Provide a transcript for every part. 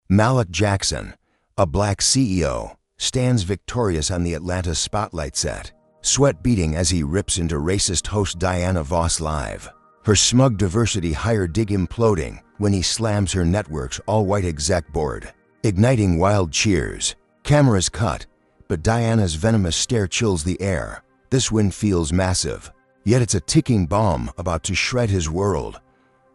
Malik Jackson, a black CEO, stands victorious on the Atlanta spotlight set, sweat beading as he rips into racist host Diana Voss live. Her smug diversity hire dig imploding when he slams her network's all-white exec board, igniting wild cheers. Cameras cut, but Diana's venomous stare chills the air. This win feels massive, yet it's a ticking bomb about to shred his world.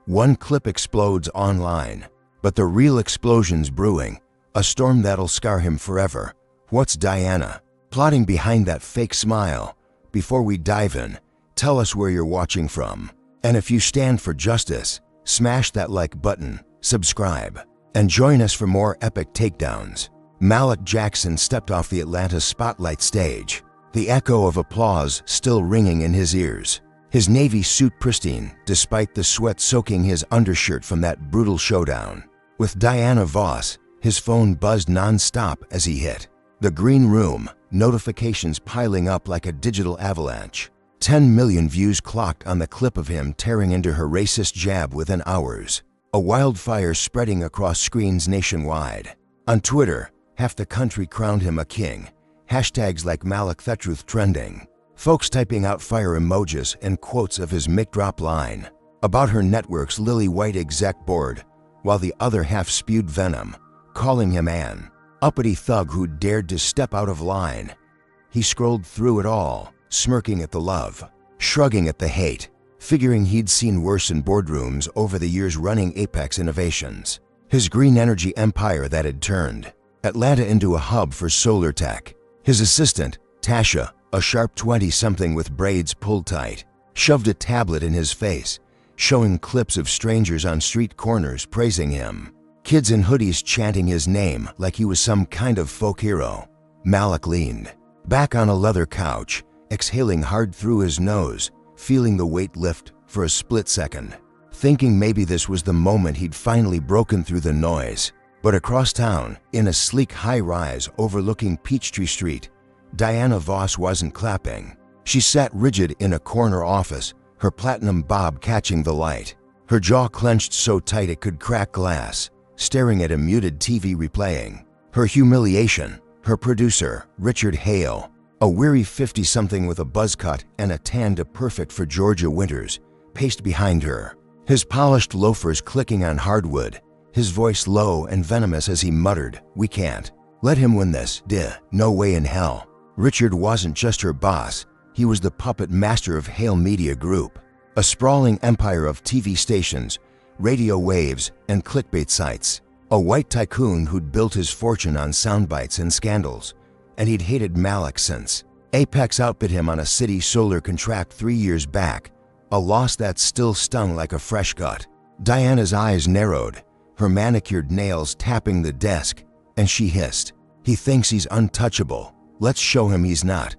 One clip explodes online, but the real explosion's brewing, a storm that'll scar him forever. What's Diana plotting behind that fake smile? Before we dive in, tell us where you're watching from. And if you stand for justice, smash that like button, subscribe, and join us for more epic takedowns. Malik Jackson stepped off the Atlanta spotlight stage, the echo of applause still ringing in his ears. His navy suit pristine, despite the sweat soaking his undershirt from that brutal showdown. With Diana Voss, his phone buzzed non-stop as he hit the green room, notifications piling up like a digital avalanche. 10 million views clocked on the clip of him tearing into her racist jab within hours, a wildfire spreading across screens nationwide. On Twitter, half the country crowned him a king, hashtags like Malik Thetruth trending, folks typing out fire emojis and quotes of his mic-drop line about her network's lily-white exec board, while the other half spewed venom, calling him an uppity thug who dared to step out of line. He scrolled through it all, smirking at the love, shrugging at the hate, figuring he'd seen worse in boardrooms over the years running Apex Innovations, his green energy empire that had turned Atlanta into a hub for solar tech. His assistant, Tasha, a sharp 20-something with braids pulled tight, shoved a tablet in his face, showing clips of strangers on street corners praising him. Kids in hoodies chanting his name like he was some kind of folk hero. Malik leaned back on a leather couch, exhaling hard through his nose, feeling the weight lift for a split second, thinking maybe this was the moment he'd finally broken through the noise. But across town, in a sleek high-rise overlooking Peachtree Street, Diana Voss wasn't clapping. She sat rigid in a corner office, her platinum bob catching the light, her jaw clenched so tight it could crack glass, staring at a muted TV replaying. Her humiliation, her producer, Richard Hale, a weary 50-something with a buzz cut and a tan to perfect for Georgia winters, paced behind her, his polished loafers clicking on hardwood, his voice low and venomous as he muttered, "We can't let him win this, no way in hell." Richard wasn't just her boss, he was the puppet master of Hale Media Group, a sprawling empire of TV stations, radio waves, and clickbait sites. A white tycoon who'd built his fortune on soundbites and scandals, and he'd hated Malik since Apex outbid him on a city solar contract 3 years back, a loss that still stung like a fresh cut. Diana's eyes narrowed, her manicured nails tapping the desk, and she hissed, "He thinks he's untouchable. Let's show him he's not."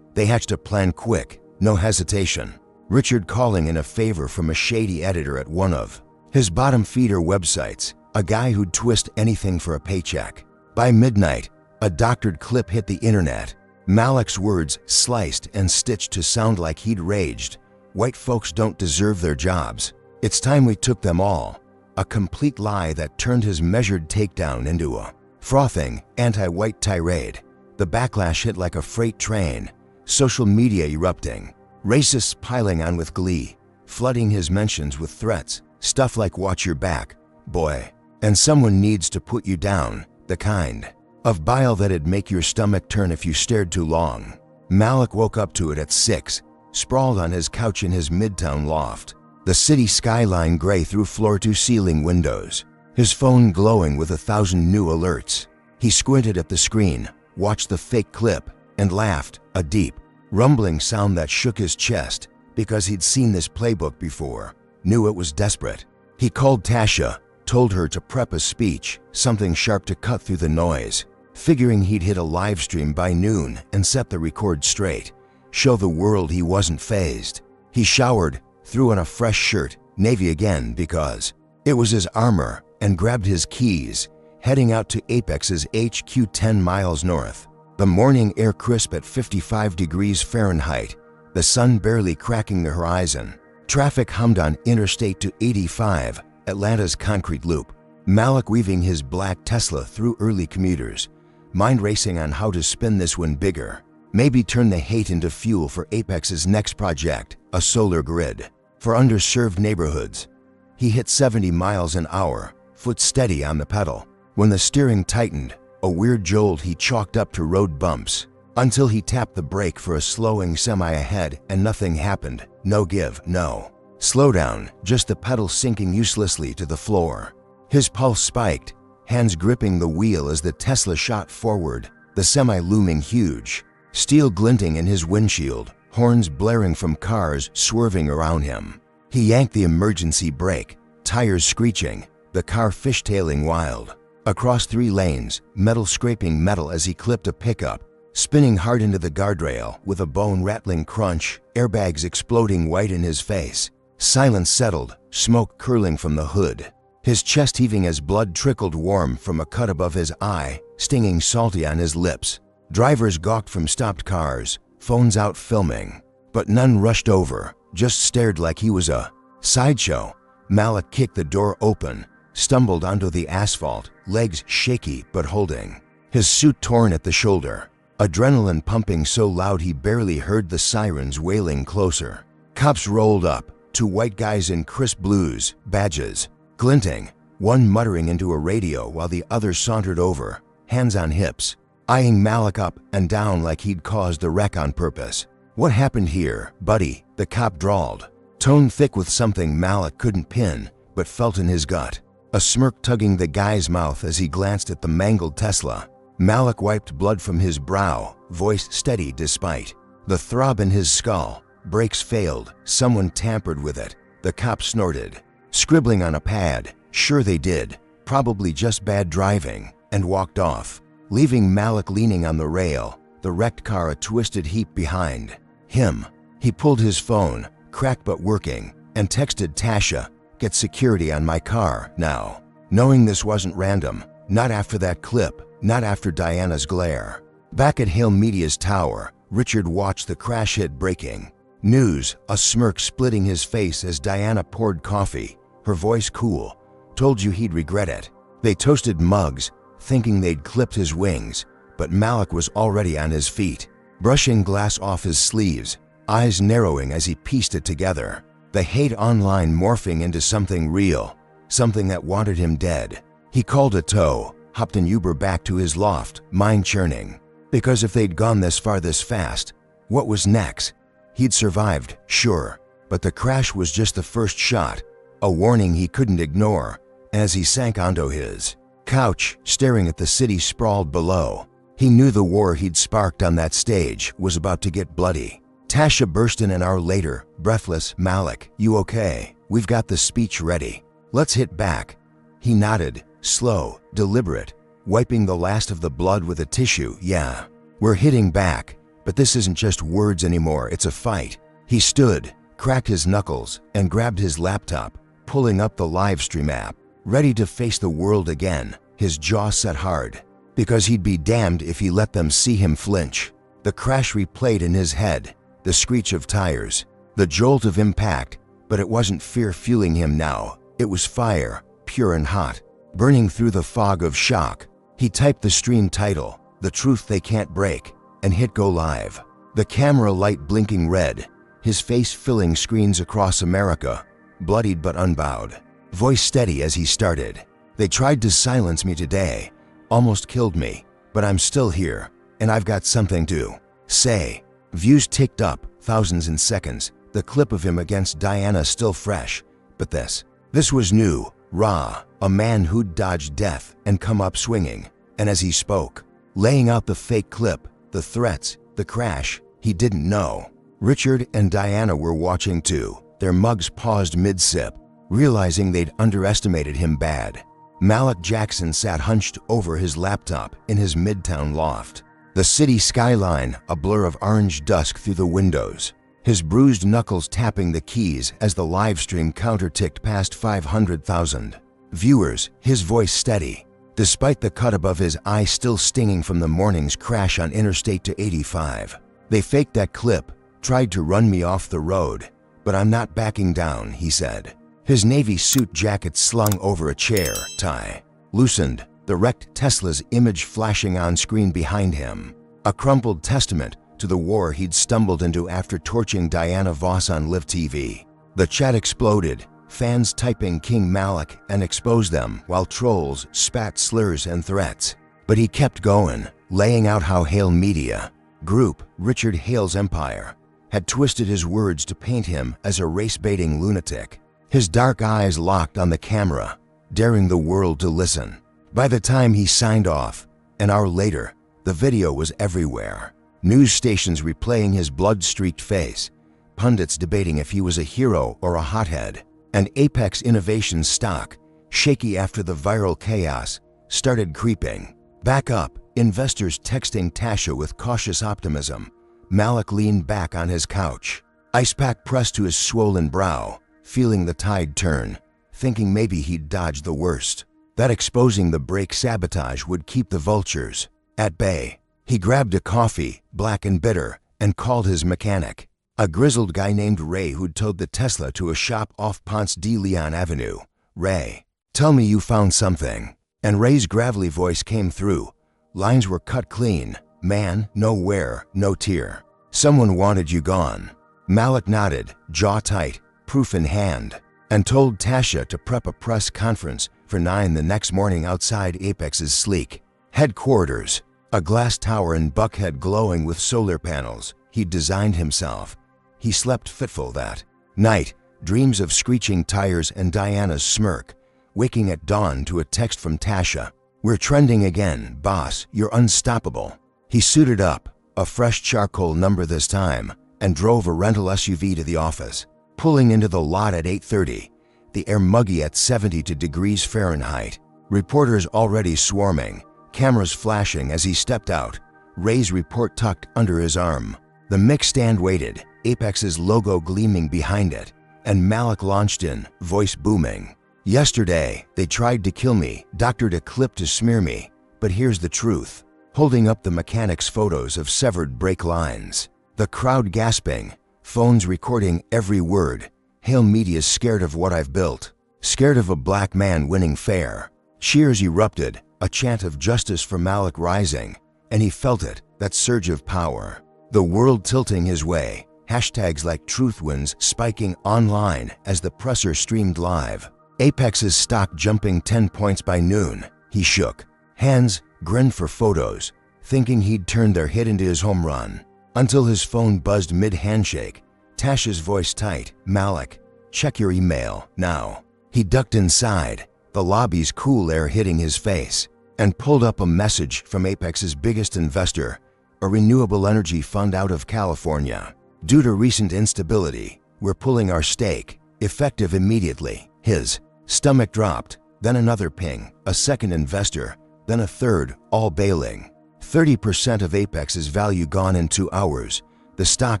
They hatched a plan quick, no hesitation. Richard calling in a favor from a shady editor at one of his bottom feeder websites, a guy who'd twist anything for a paycheck. By midnight, a doctored clip hit the internet. Malik's words sliced and stitched to sound like he'd raged. "White folks don't deserve their jobs. It's time we took them all." A complete lie that turned his measured takedown into a frothing, anti-white tirade. The backlash hit like a freight train, social media erupting, racists piling on with glee, flooding his mentions with threats, stuff like "watch your back, boy," and "someone needs to put you down," the kind of bile that'd make your stomach turn if you stared too long. Malik woke up to it at 6, sprawled on his couch in his midtown loft, the city skyline gray through floor-to-ceiling windows, his phone glowing with 1,000 new alerts. He squinted at the screen, watched the fake clip, and laughed, a deep, rumbling sound that shook his chest, because he'd seen this playbook before, knew it was desperate. He called Tasha, told her to prep a speech, something sharp to cut through the noise, figuring he'd hit a live stream by noon and set the record straight, show the world he wasn't fazed. He showered, threw on a fresh shirt, navy again because it was his armor, and grabbed his keys, heading out to Apex's HQ 10 miles north. The morning air crisp at 55 degrees Fahrenheit, the sun barely cracking the horizon. Traffic hummed on Interstate 285, Atlanta's concrete loop. Malik weaving his black Tesla through early commuters, mind racing on how to spin this one bigger. Maybe turn the hate into fuel for Apex's next project, a solar grid. For underserved neighborhoods. He hit 70 miles an hour, foot steady on the pedal. When the steering tightened, a weird jolt he chalked up to road bumps. Until he tapped the brake for a slowing semi ahead and nothing happened. No give, no slowdown, just the pedal sinking uselessly to the floor. His pulse spiked, hands gripping the wheel as the Tesla shot forward, the semi looming huge. Steel glinting in his windshield, horns blaring from cars swerving around him. He yanked the emergency brake, tires screeching, the car fishtailing wild. Across 3 lanes, metal scraping metal as he clipped a pickup, spinning hard into the guardrail with a bone-rattling crunch, airbags exploding white in his face. Silence settled, smoke curling from the hood. His chest heaving as blood trickled warm from a cut above his eye, stinging salty on his lips. Drivers gawked from stopped cars, phones out filming. But none rushed over, just stared like he was a sideshow. Malik kicked the door open, stumbled onto the asphalt, legs shaky but holding. His suit torn at the shoulder. Adrenaline pumping so loud he barely heard the sirens wailing closer. Cops rolled up, 2 white guys in crisp blues, badges, glinting, one muttering into a radio while the other sauntered over, hands on hips, eyeing Malik up and down like he'd caused the wreck on purpose. "What happened here, buddy?" the cop drawled, tone thick with something Malik couldn't pin but felt in his gut. A smirk tugging the guy's mouth as he glanced at the mangled Tesla. Malik wiped blood from his brow, voice steady despite the throb in his skull. Brakes failed, someone tampered with it. The cop snorted, scribbling on a pad. Sure they did, probably just bad driving, and walked off, leaving Malik leaning on the rail, the wrecked car a twisted heap behind him. He pulled his phone, cracked but working, and texted Tasha, "Get security on my car now." Knowing this wasn't random, not after that clip, not after Diana's glare. Back at Hale Media's tower, Richard watched the crash hit breaking news, a smirk splitting his face as Diana poured coffee, her voice cool. "Told you he'd regret it." They toasted mugs, thinking they'd clipped his wings, but Malik was already on his feet, brushing glass off his sleeves, eyes narrowing as he pieced it together. The hate online morphing into something real, something that wanted him dead. He called a tow, hopped an Uber back to his loft, mind churning. Because if they'd gone this far this fast, what was next? He'd survived, sure, but the crash was just the first shot, a warning he couldn't ignore. As he sank onto his couch, staring at the city sprawled below, he knew the war he'd sparked on that stage was about to get bloody. Tasha burst in an hour later, breathless. "Malik, you okay? We've got the speech ready. Let's hit back." He nodded, slow, deliberate, wiping the last of the blood with a tissue. "Yeah, we're hitting back, but this isn't just words anymore, it's a fight." He stood, cracked his knuckles, and grabbed his laptop, pulling up the live stream app, ready to face the world again, his jaw set hard. Because he'd be damned if he let them see him flinch. The crash replayed in his head, the screech of tires, the jolt of impact, but it wasn't fear fueling him now, it was fire, pure and hot, burning through the fog of shock. He typed the stream title, "The Truth They Can't Break," and hit go live. The camera light blinking red, his face filling screens across America, bloodied but unbowed. Voice steady as he started. "They tried to silence me today, almost killed me, but I'm still here, and I've got something to say." Views ticked up, thousands in seconds, the clip of him against Diana still fresh. But this was new, raw, a man who'd dodged death and come up swinging. And as he spoke, laying out the fake clip, the threats, the crash, he didn't know. Richard and Diana were watching too, their mugs paused mid-sip, realizing they'd underestimated him bad. Malik Jackson sat hunched over his laptop in his midtown loft. The city skyline, a blur of orange dusk through the windows. His bruised knuckles tapping the keys as the live stream counter ticked past 500,000 viewers, his voice steady, despite the cut above his eye still stinging from the morning's crash on Interstate 85. "They faked that clip, tried to run me off the road, but I'm not backing down," he said. his navy suit jacket slung over a chair, tie loosened, the wrecked Tesla's image flashing on screen behind him, a crumpled testament to the war he'd stumbled into after torching Diana Voss on Live TV. The chat exploded, fans typing King Malik and exposed them while trolls spat slurs and threats. But he kept going, laying out how Hale Media Group, Richard Hale's empire, had twisted his words to paint him as a race-baiting lunatic. His dark eyes locked on the camera, daring the world to listen. By the time he signed off, an hour later, the video was everywhere. News stations replaying his blood-streaked face, pundits debating if he was a hero or a hothead, and Apex Innovations stock, shaky after the viral chaos, started creeping back up. Investors texting Tasha with cautious optimism. Malik leaned back on his couch, ice pack pressed to his swollen brow, feeling the tide turn, thinking maybe he'd dodged the worst, that exposing the brake sabotage would keep the vultures at bay. He grabbed a coffee, black and bitter, and called his mechanic, a grizzled guy named Ray who'd towed the Tesla to a shop off Ponce de Leon Avenue. "Ray, tell me you found something." And Ray's gravelly voice came through. Lines were cut clean. "Man, nowhere, no tear. Someone wanted you gone." Malik nodded, jaw tight, proof in hand, and told Tasha to prep a press conference for 9 the next morning outside Apex's sleek headquarters, a glass tower in Buckhead glowing with solar panels he'd designed himself. He slept fitful that night, dreams of screeching tires and Diana's smirk, waking at dawn to a text from Tasha. "We're trending again, boss, you're unstoppable." He suited up, a fresh charcoal number this time, and drove a rental SUV to the office. Pulling into the lot at 8:30, the air muggy at 72 degrees Fahrenheit. Reporters already swarming, cameras flashing as he stepped out, Ray's report tucked under his arm. The mic stand waited, Apex's logo gleaming behind it, and Malik launched in, voice booming. "Yesterday, they tried to kill me, doctored a clip to smear me, but here's the truth." Holding up the mechanic's photos of severed brake lines. The crowd gasping, phones recording every word. Hale Media's scared of what I've built. Scared of a black man winning fair. Cheers erupted, a chant of justice for Malik rising, and he felt it, that surge of power. The world tilting his way, hashtags like truth wins spiking online as the presser streamed live. Apex's stock jumping 10 points by noon. He shook hands, grinned for photos, thinking he'd turned their hit into his home run, until his phone buzzed mid-handshake. Tasha's voice tight, "Malik, check your email, now." He ducked inside, the lobby's cool air hitting his face, and pulled up a message from Apex's biggest investor, a renewable energy fund out of California. "Due to recent instability, we're pulling our stake, effective immediately." His stomach dropped, then another ping, a second investor, then a third, all bailing. 30% of Apex's value gone in 2 hours, the stock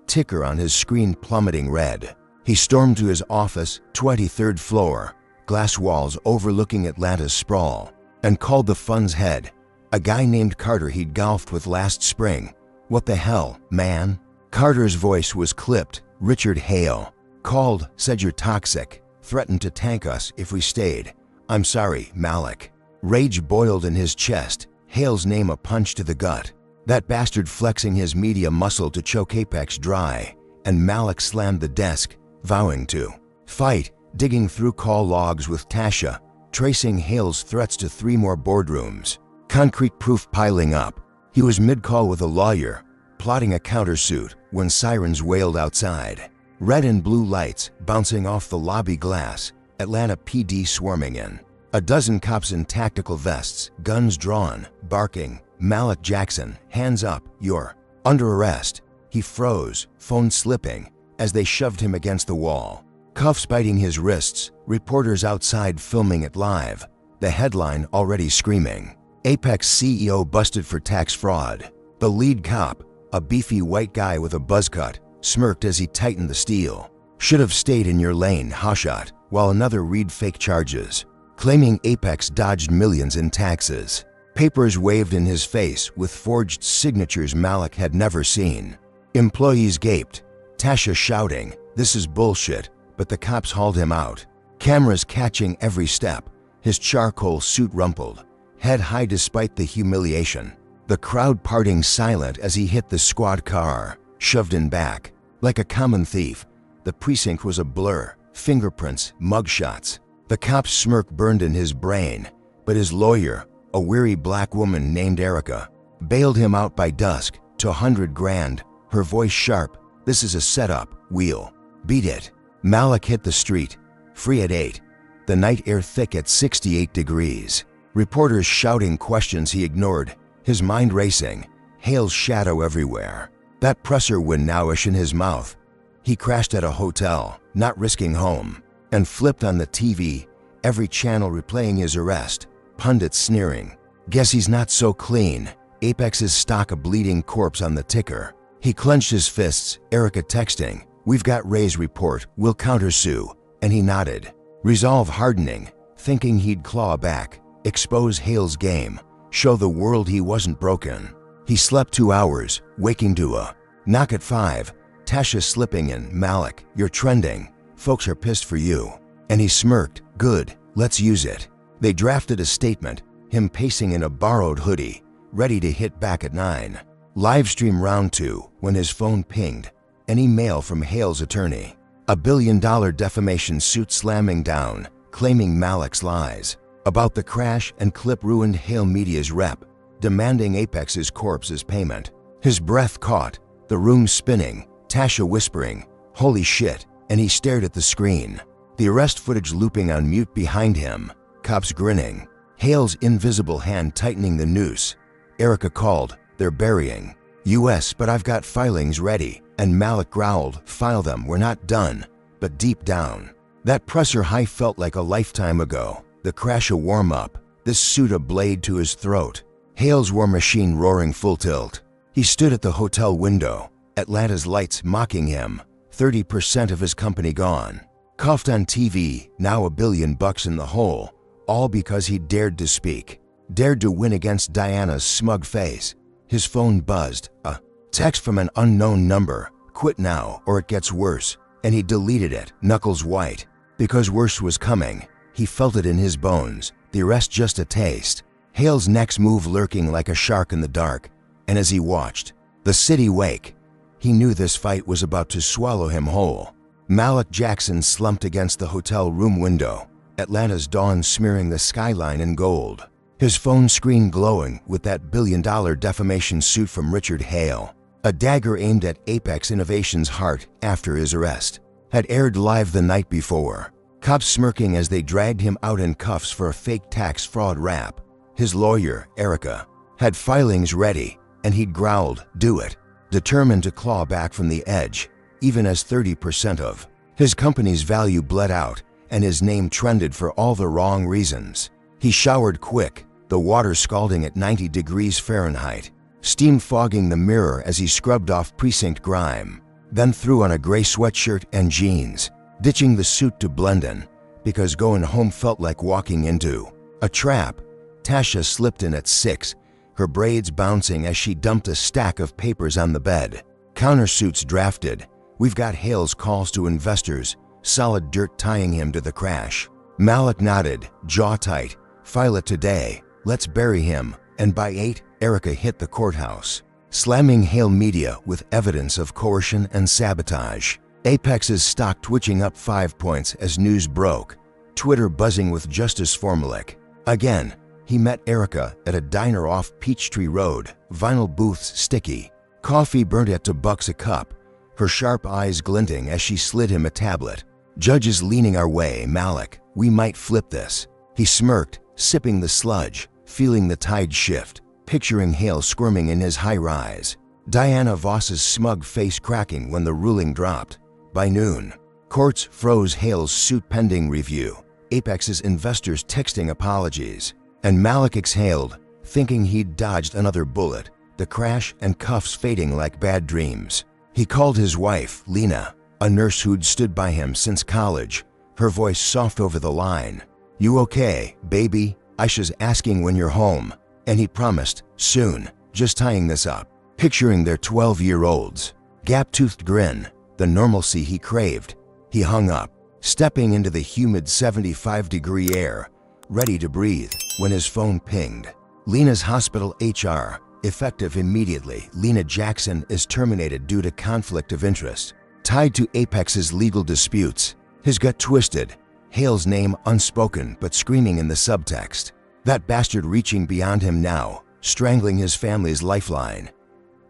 ticker on his screen plummeting red. He stormed to his office, 23rd floor, glass walls overlooking Atlanta's sprawl, and called the fund's head, a guy named Carter he'd golfed with last spring. "What the hell, man?" Carter's voice was clipped. "Richard Hale. Called, said you're toxic. Threatened to tank us if we stayed. I'm sorry, Malik." Rage boiled in his chest, Hale's name a punch to the gut. That bastard flexing his media muscle to choke Apex dry, and Malik slammed the desk, vowing to fight, digging through call logs with Tasha, tracing Hale's threats to 3 more boardrooms. Concrete proof piling up. He was mid-call with a lawyer, plotting a countersuit, when sirens wailed outside. Red and blue lights bouncing off the lobby glass, Atlanta PD swarming in. A dozen cops in tactical vests, guns drawn, barking. "Malik Jackson, hands up, you're under arrest." He froze, phone slipping, as they shoved him against the wall. Cuffs biting his wrists, reporters outside filming it live. The headline already screaming. Apex CEO busted for tax fraud. The lead cop, a beefy white guy with a buzz cut, smirked as he tightened the steel. "Should have stayed in your lane, hotshot," while another read fake charges, claiming Apex dodged millions in taxes. Papers waved in his face with forged signatures Malik had never seen. Employees gaped, Tasha shouting, "This is bullshit," but the cops hauled him out. cameras catching every step, his charcoal suit rumpled, head high despite the humiliation. The crowd parting silent as he hit the squad car, shoved in back. Like a common thief, the precinct was a blur, fingerprints, mugshots. The cop's smirk burned in his brain, but his lawyer, a weary black woman named Erica, bailed him out by dusk to 100 grand, her voice sharp. This is a setup, we'll beat it. Malik hit the street, free at 8. The night air thick at 68 degrees. Reporters shouting questions he ignored, his mind racing, Hale's shadow everywhere. That presser went nowish in his mouth. He crashed at a hotel, not risking home, and flipped on the TV, every channel replaying his arrest, pundits sneering. Guess he's not so clean. Apex's stock a bleeding corpse on the ticker. He clenched his fists, Erica texting, "We've got Ray's report, we'll countersue," and he nodded. Resolve hardening, thinking he'd claw back, expose Hale's game, show the world he wasn't broken. He slept 2 hours, waking to a knock at 5, Tasha slipping in, "Malik, you're trending, folks are pissed for you." And he smirked, "Good, let's use it." They drafted a statement, him pacing in a borrowed hoodie, ready to hit back at 9. Livestream round 2 when his phone pinged, an email from Hale's attorney. A $1 billion defamation suit slamming down, claiming Malik's lies about the crash and clip ruined Hale Media's rep, demanding Apex's corpse as payment. His breath caught, the room spinning, Tasha whispering, "Holy shit," and he stared at the screen. The arrest footage looping on mute behind him, cops grinning, Hale's invisible hand tightening the noose. Erica called, "They're burying US, but I've got filings ready," and Malik growled, "File them, we're not done." But deep down, that presser high felt like a lifetime ago, the crash a warm-up, this suit a blade to his throat. Hale's war machine roaring full tilt. He stood at the hotel window, Atlanta's lights mocking him, 30% of his company gone. Coughed on TV, now $1 billion in the hole, all because he dared to speak, dared to win against Diana's smug face. His phone buzzed, a text from an unknown number, "Quit now or it gets worse," and he deleted it, knuckles white. Because worse was coming, he felt it in his bones, the arrest just a taste. Hale's next move lurking like a shark in the dark, and as he watched the city wake, he knew this fight was about to swallow him whole. Malik Jackson slumped against the hotel room window, Atlanta's dawn smearing the skyline in gold. His phone screen glowing with that $1 billion defamation suit from Richard Hale. A dagger aimed at Apex Innovation's heart after his arrest. Had aired live the night before. Cops smirking as they dragged him out in cuffs for a fake tax fraud rap. His lawyer, Erica, had filings ready, and he'd growled, "Do it," determined to claw back from the edge, even as 30% of his company's value bled out, and his name trended for all the wrong reasons. He showered quick, the water scalding at 90 degrees Fahrenheit, steam fogging the mirror as he scrubbed off precinct grime, then threw on a gray sweatshirt and jeans, ditching the suit to blend in, because going home felt like walking into a trap. Tasha slipped in at 6, her braids bouncing as she dumped a stack of papers on the bed. Countersuits drafted. We've got Hale's calls to investors, solid dirt tying him to the crash. Malik nodded, jaw tight. File it today. Let's bury him. And by 8, Erica hit the courthouse, slamming Hale Media with evidence of coercion and sabotage. Apex's stock twitching up 5 points as news broke, Twitter buzzing with Justice Formalic. Again, he met Erica at a diner off Peachtree Road, vinyl booths sticky, coffee burnt at $2 a cup, her sharp eyes glinting as she slid him a tablet. "Judges leaning our way, Malik, we might flip this." He smirked, sipping the sludge, feeling the tide shift, picturing Hale squirming in his high-rise. Diana Voss's smug face cracking when the ruling dropped. By noon, courts froze Hale's suit pending review, Apex's investors texting apologies, and Malik exhaled, thinking he'd dodged another bullet, the crash and cuffs fading like bad dreams. He called his wife, Lena, a nurse who'd stood by him since college, her voice soft over the line. "You okay, baby? Aisha's asking when you're home." And he promised, "Soon, just tying this up." Picturing their 12-year-olds, gap-toothed grin, the normalcy he craved. He hung up. stepping into the humid 75-degree air, ready to breathe, when his phone pinged. Lena's hospital HR, effective immediately. Lena Jackson is terminated due to conflict of interest, tied to Apex's legal disputes. His gut twisted, Hale's name unspoken but screaming in the subtext. That bastard reaching beyond him now, strangling his family's lifeline.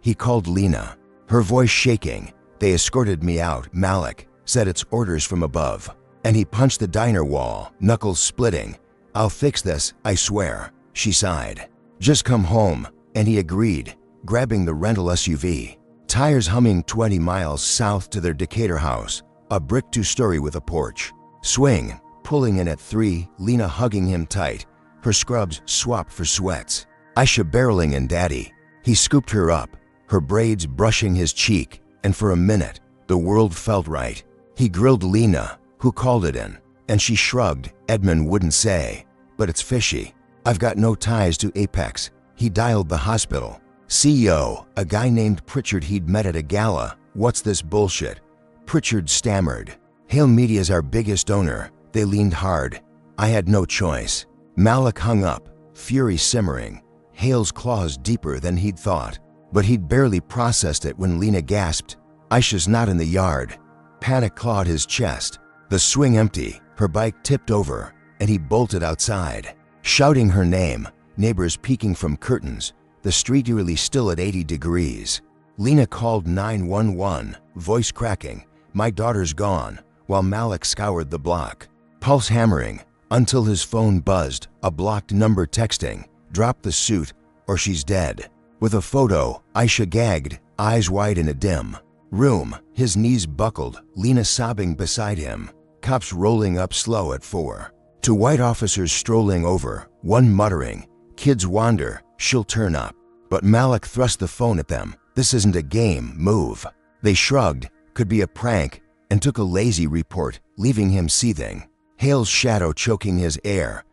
He called Lena, her voice shaking. They escorted me out, Malik said, it's orders from above. And he punched the diner wall, knuckles splitting. I'll fix this, I swear, she sighed. Just come home, and he agreed, grabbing the rental SUV. Tires humming 20 miles south to their Decatur house, a brick two-story with a porch. Swing, pulling in at 3, Lena hugging him tight, her scrubs swapped for sweats. Aisha barreling in daddy. He scooped her up, her braids brushing his cheek, and for a minute, the world felt right. He grilled Lena, who called it in, and she shrugged. Edmund wouldn't say, but it's fishy. I've got no ties to Apex. He dialed the hospital. CEO, a guy named Pritchard he'd met at a gala. What's this bullshit? Pritchard stammered. Hale Media's our biggest owner. They leaned hard. I had no choice. Malik hung up, fury simmering, Hale's claws deeper than he'd thought. But he'd barely processed it when Lena gasped, Aisha's not in the yard. Panic clawed his chest. The swing empty, her bike tipped over, and he bolted outside. Shouting her name, neighbors peeking from curtains, the street eerily still at 80 degrees. Lena called 911, voice cracking, my daughter's gone, while Malik scoured the block. Pulse hammering, until his phone buzzed, a blocked number texting, drop the suit, or she's dead. With a photo, Aisha gagged, eyes wide in a dim room, his knees buckled, Lena sobbing beside him. Cops rolling up slow at 4. 2 white officers strolling over, one muttering, kids wander, she'll turn up. But Malik thrust the phone at them. This isn't a game, move. They shrugged, could be a prank, and took a lazy report, leaving him seething. Hale's shadow choking his air.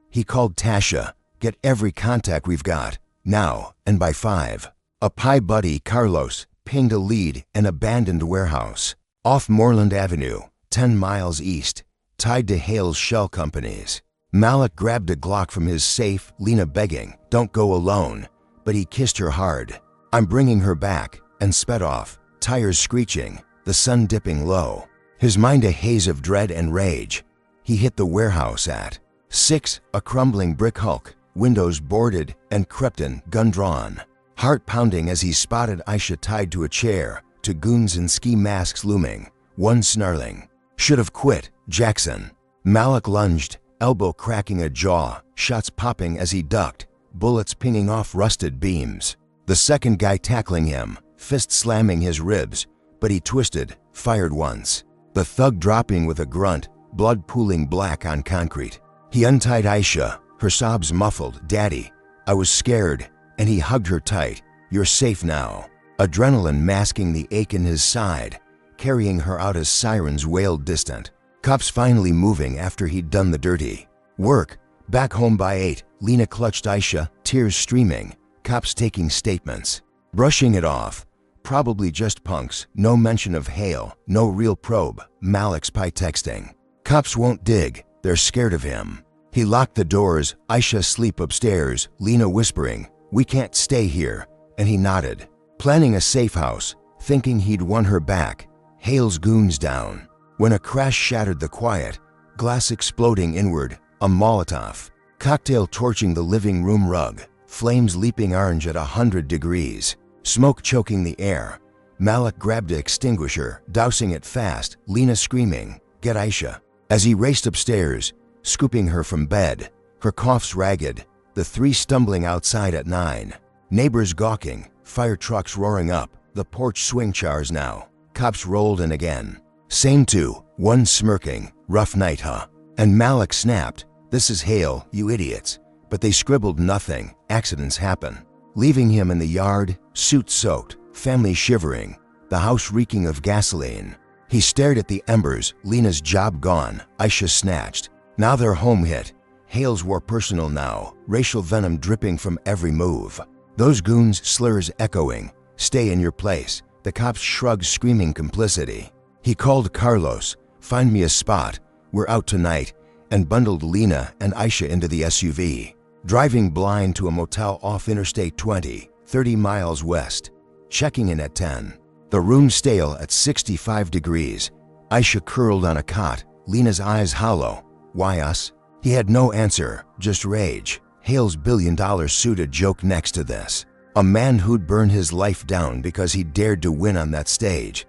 He called Tasha, get every contact we've got, now, and by 5. A pie buddy, Carlos, pinged a lead, an abandoned warehouse, off Moreland Avenue, 10 miles east, tied to Hale's shell companies. Malik grabbed a Glock from his safe, Lena begging, don't go alone, but he kissed her hard. I'm bringing her back, and sped off, tires screeching, the sun dipping low. His mind a haze of dread and rage. He hit the warehouse at 6, a crumbling brick hulk, windows boarded and crept in, gun drawn. Heart pounding as he spotted Aisha tied to a chair, to goons in ski masks looming, one snarling, should have quit, Jackson. Malik lunged, elbow cracking a jaw, shots popping as he ducked, bullets pinging off rusted beams. The second guy tackling him, fist slamming his ribs, but he twisted, fired once. The thug dropping with a grunt, blood pooling black on concrete. He untied Aisha, her sobs muffled, Daddy, I was scared, and he hugged her tight. You're safe now. Adrenaline masking the ache in his side, carrying her out as sirens wailed distant. Cops finally moving after he'd done the dirty work. Back home by 8, Lena clutched Aisha, tears streaming, cops taking statements. Brushing it off. Probably just punks, no mention of Hale, no real probe, Malik's pie texting. Cops won't dig, they're scared of him. He locked the doors, Aisha asleep upstairs, Lena whispering, we can't stay here, and he nodded. Planning a safe house, thinking he'd won her back. Hale's goons down. When a crash shattered the quiet, glass exploding inward, a Molotov. Cocktail torching the living room rug, flames leaping orange at 100 degrees. Smoke choking the air. Malik grabbed an extinguisher, dousing it fast, Lena screaming, get Aisha. As he raced upstairs, scooping her from bed, her coughs ragged, the 3 stumbling outside at 9. Neighbors gawking, fire trucks roaring up, the porch swing chars now. Cops rolled in again. Same 2, one smirking, rough night, huh? And Malik snapped, this is Hale, you idiots. But they scribbled nothing, accidents happen. Leaving him in the yard, suit soaked, family shivering, the house reeking of gasoline. He stared at the embers, Lena's job gone, Aisha snatched. Now their home hit. Hale's war personal now, racial venom dripping from every move. Those goons' slurs echoing, stay in your place. The cops shrugged, screaming complicity. He called Carlos, "Find me a spot. We're out tonight," and bundled Lena and Aisha into the SUV, driving blind to a motel off Interstate 20, 30 miles west. Checking in at 10. The room stale at 65 degrees. Aisha curled on a cot, Lena's eyes hollow. "Why us?" He had no answer, just rage. Hale's billion-dollar suit a joke next to this. A man who'd burn his life down because he dared to win on that stage.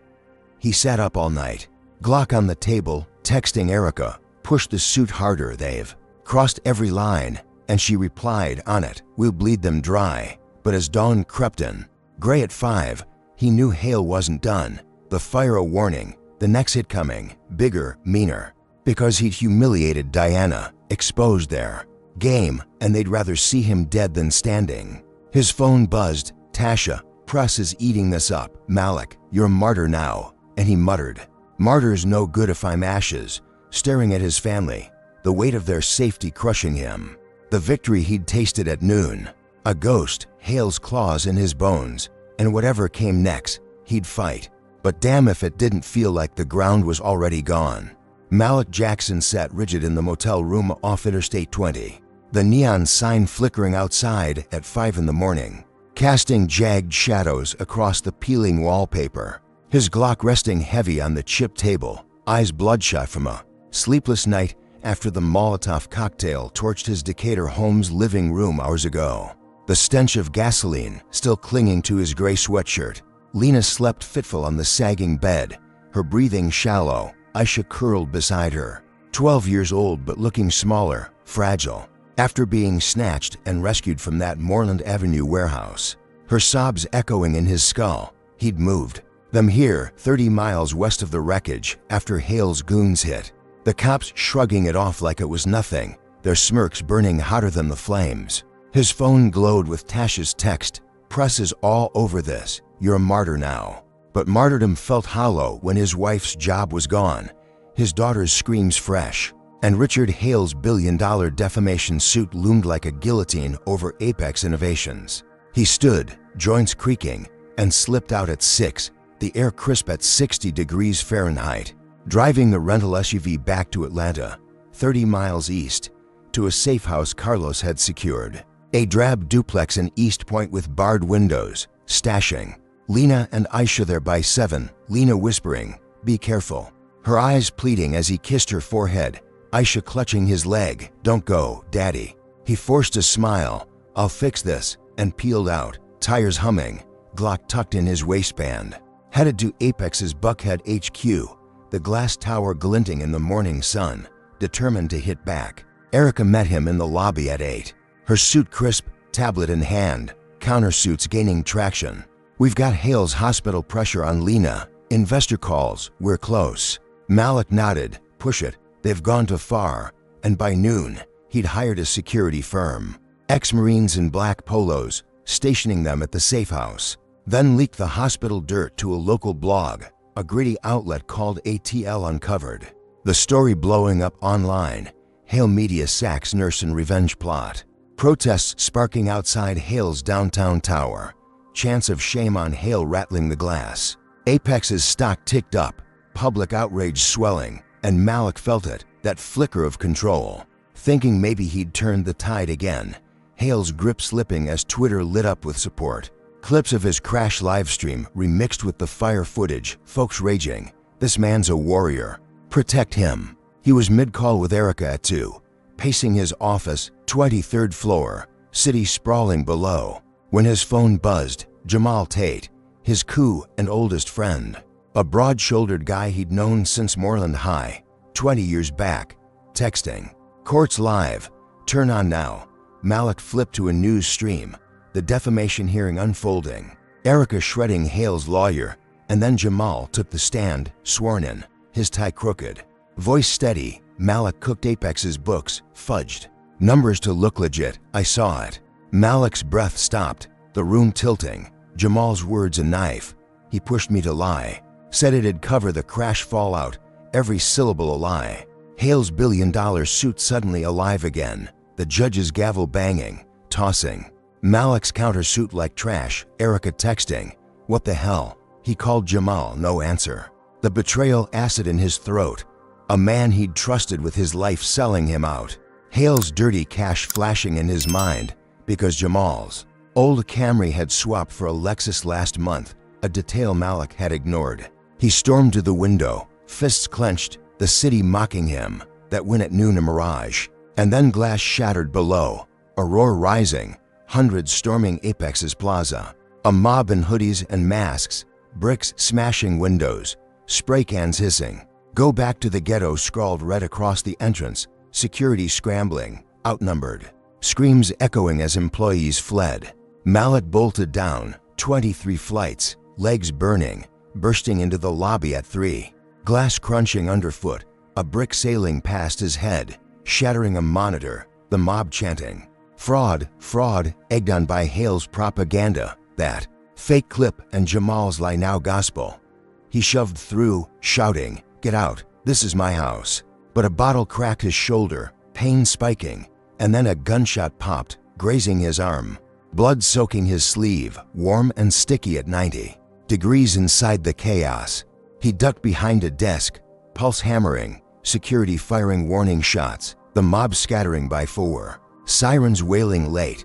He sat up all night, Glock on the table, texting Erica, "Push the suit harder, they've crossed every line," and she replied on it, "We'll bleed them dry." But as dawn crept in, gray at 5, he knew Hale wasn't done. The fire a warning, the next hit coming, bigger, meaner. Because he'd humiliated Diana, exposed their game, and they'd rather see him dead than standing. His phone buzzed. "Tasha, press is eating this up. Malik, you're a martyr now." And he muttered, "Martyr's no good if I'm ashes," staring at his family, the weight of their safety crushing him. The victory he'd tasted at noon. A ghost, Hale's claws in his bones, and whatever came next, he'd fight. But damn if it didn't feel like the ground was already gone. Malik Jackson sat rigid in the motel room off Interstate 20, the neon sign flickering outside at 5 in the morning, casting jagged shadows across the peeling wallpaper. His Glock resting heavy on the chip table, eyes bloodshot from a sleepless night after the Molotov cocktail torched his Decatur home's living room hours ago. The stench of gasoline still clinging to his gray sweatshirt. Lena slept fitful on the sagging bed, her breathing shallow. Aisha curled beside her, 12 years old but looking smaller, fragile, after being snatched and rescued from that Moreland Avenue warehouse. Her sobs echoing in his skull. He'd moved them here, 30 miles west of the wreckage, after Hale's goons hit. The cops shrugging it off like it was nothing, their smirks burning hotter than the flames. His phone glowed with Tasha's text, "Press is all over this. You're a martyr now." But martyrdom felt hollow when his wife's job was gone, his daughter's screams fresh, and Richard Hale's billion-dollar defamation suit loomed like a guillotine over Apex Innovations. He stood, joints creaking, and slipped out at 6, the air crisp at 60 degrees Fahrenheit, driving the rental SUV back to Atlanta, 30 miles east, to a safe house Carlos had secured. A drab duplex in East Point with barred windows, stashing. Lena and Aisha there by 7, Lena whispering, "Be careful." Her eyes pleading as he kissed her forehead, Aisha clutching his leg, "Don't go, Daddy." He forced a smile, "I'll fix this," and peeled out, tires humming, Glock tucked in his waistband. Headed to Apex's Buckhead HQ, the glass tower glinting in the morning sun, determined to hit back. Erica met him in the lobby at 8, her suit crisp, tablet in hand, countersuits gaining traction. "We've got Hale's hospital pressure on Lena. Investor calls, we're close." Malik nodded, "Push it, they've gone too far." And by noon, he'd hired a security firm. Ex-Marines in black polos, stationing them at the safe house. Then leaked the hospital dirt to a local blog, a gritty outlet called ATL Uncovered. The story blowing up online. Hale Media sacks nurse in revenge plot. Protests sparking outside Hale's downtown tower. Chance of shame on Hale rattling the glass. Apex's stock ticked up, public outrage swelling, and Malik felt it, that flicker of control. Thinking maybe he'd turned the tide again, Hale's grip slipping as Twitter lit up with support. Clips of his crash livestream remixed with the fire footage, folks raging, "This man's a warrior. Protect him." He was mid-call with Erica at 2, pacing his office, 23rd floor, city sprawling below, when his phone buzzed. Jamal Tate, his coup and oldest friend, a broad-shouldered guy he'd known since Moreland High, 20 years back, texting, "Court's live. Turn on now." Malik flipped to a news stream, the defamation hearing unfolding, Erica shredding Hale's lawyer, and then Jamal took the stand, sworn in, his tie crooked, voice steady. Malik cooked Apex's books, fudged. "Numbers to look legit, I saw it." Malik's breath stopped, the room tilting. Jamal's words a knife. "He pushed me to lie. Said it'd cover the crash fallout, every syllable a lie." Hale's billion-dollar suit suddenly alive again, the judge's gavel banging, tossing. Malik's countersuit like trash, Erica texting, "What the hell?" He called Jamal, no answer. The betrayal acid in his throat, A man he'd trusted with his life selling him out. Hale's dirty cash flashing in his mind because Jamal's old Camry had swapped for a Lexus last month, a detail Malik had ignored. He stormed to the window, fists clenched, the city mocking him, that win at noon a mirage. And then glass shattered below, a roar rising, hundreds storming Apex's plaza. A mob in hoodies and masks, bricks smashing windows, spray cans hissing. "Go back to the ghetto" scrawled red across the entrance, security scrambling, outnumbered. Screams echoing as employees fled. Malik bolted down, 23 flights, legs burning, bursting into the lobby at 3. Glass crunching underfoot, a brick sailing past his head, shattering a monitor, the mob chanting. Fraud, fraud, egged on by Hale's propaganda, that fake clip and Jamal's lie now gospel. He shoved through, shouting, "Get out, this is my house." But a bottle cracked his shoulder, pain spiking, and then a gunshot popped, grazing his arm. Blood soaking his sleeve, warm and sticky at 90 degrees inside the chaos. He ducked behind a desk, pulse hammering, security firing warning shots, the mob scattering by 4. Sirens wailing late,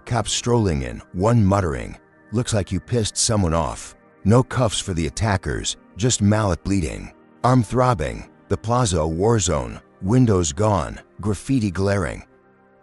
cops strolling in, one muttering, "Looks like you pissed someone off." No cuffs for the attackers, just Malik bleeding. Arm throbbing, the plaza a war zone, windows gone, graffiti glaring.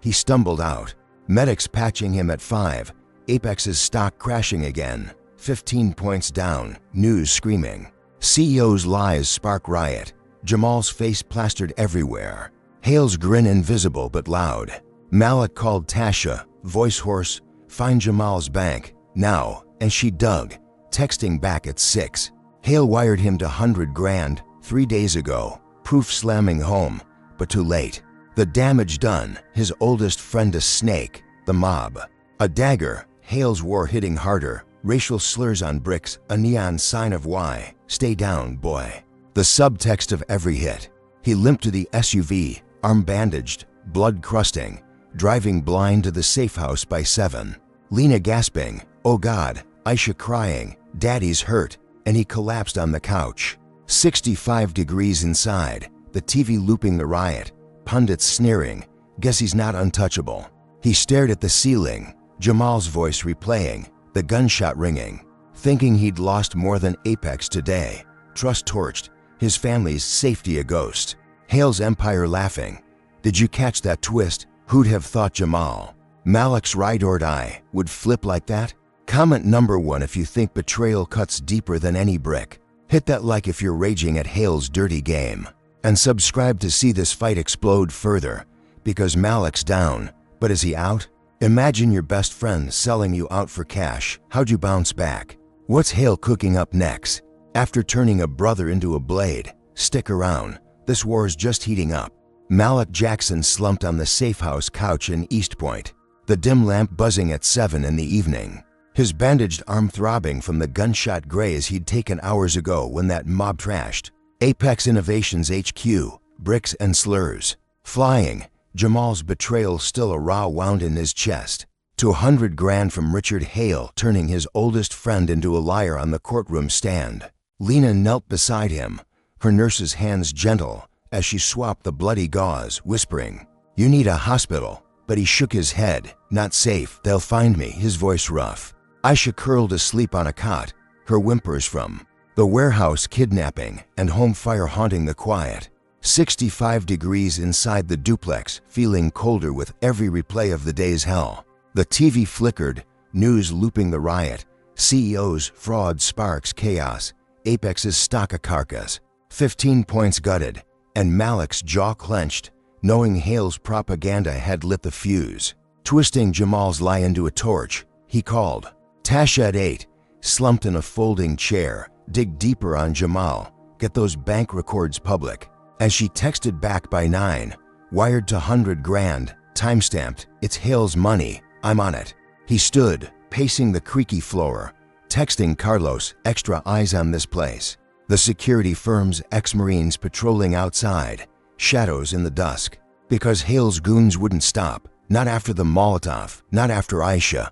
He stumbled out, medics patching him at 5, Apex's stock crashing again, 15 points down, news screaming. CEO's lies spark riot, Jamal's face plastered everywhere. Hale's grin invisible but loud. Malik called Tasha, voice hoarse, "Find Jamal's bank, now," and she dug, texting back at 6. Hale wired him to 100 grand 3 days ago, proof slamming home, but too late. The damage done, his oldest friend a snake, the mob. A dagger, Hale's war hitting harder, racial slurs on bricks, a neon sign of why, "Stay down, boy." The subtext of every hit. He limped to the SUV, arm bandaged, blood crusting, driving blind to the safe house by 7. Lena gasping, "Oh God," Aisha crying, "Daddy's hurt," and he collapsed on the couch. 65 degrees inside, the TV looping the riot, pundits sneering, "Guess he's not untouchable." He stared at the ceiling, Jamal's voice replaying, the gunshot ringing, thinking he'd lost more than Apex today. Trust torched, his family's safety a ghost. Hale's empire laughing. Did you catch that twist? Who'd have thought Jamal, Malik's ride or die, would flip like that? Comment number 1 if you think betrayal cuts deeper than any brick. Hit that like if you're raging at Hale's dirty game. And subscribe to see this fight explode further, because Malik's down, but is he out? Imagine your best friend selling you out for cash. How'd you bounce back? What's Hale cooking up next? After turning a brother into a blade, stick around, this war's just heating up. Malik Jackson slumped on the safe house couch in East Point, the dim lamp buzzing at 7 in the evening. His bandaged arm throbbing from the gunshot graze he'd taken hours ago when that mob trashed. Apex Innovations HQ, bricks and slurs. Flying, Jamal's betrayal still a raw wound in his chest. To 100 grand from Richard Hale turning his oldest friend into a liar on the courtroom stand. Lena knelt beside him, her nurse's hands gentle as she swapped the bloody gauze, whispering, "You need a hospital." But he shook his head. "Not safe, they'll find me," his voice rough. Aisha curled asleep on a cot, her whimpers from the warehouse kidnapping and home fire haunting the quiet. 65 degrees inside the duplex, feeling colder with every replay of the day's hell. The TV flickered, news looping the riot, CEOs, fraud, sparks, chaos, Apex's stock a carcass. 15 points gutted, and Malik's jaw clenched, knowing Hale's propaganda had lit the fuse. Twisting Jamal's lie into a torch, he called. Tasha at 8, slumped in a folding chair, dig deeper on Jamal, get those bank records public. As she texted back by 9, wired to 100 grand, timestamped, "It's Hale's money, I'm on it." He stood, pacing the creaky floor, texting Carlos, "Extra eyes on this place." The security firm's ex-Marines patrolling outside, shadows in the dusk. Because Hale's goons wouldn't stop, not after the Molotov, not after Aisha.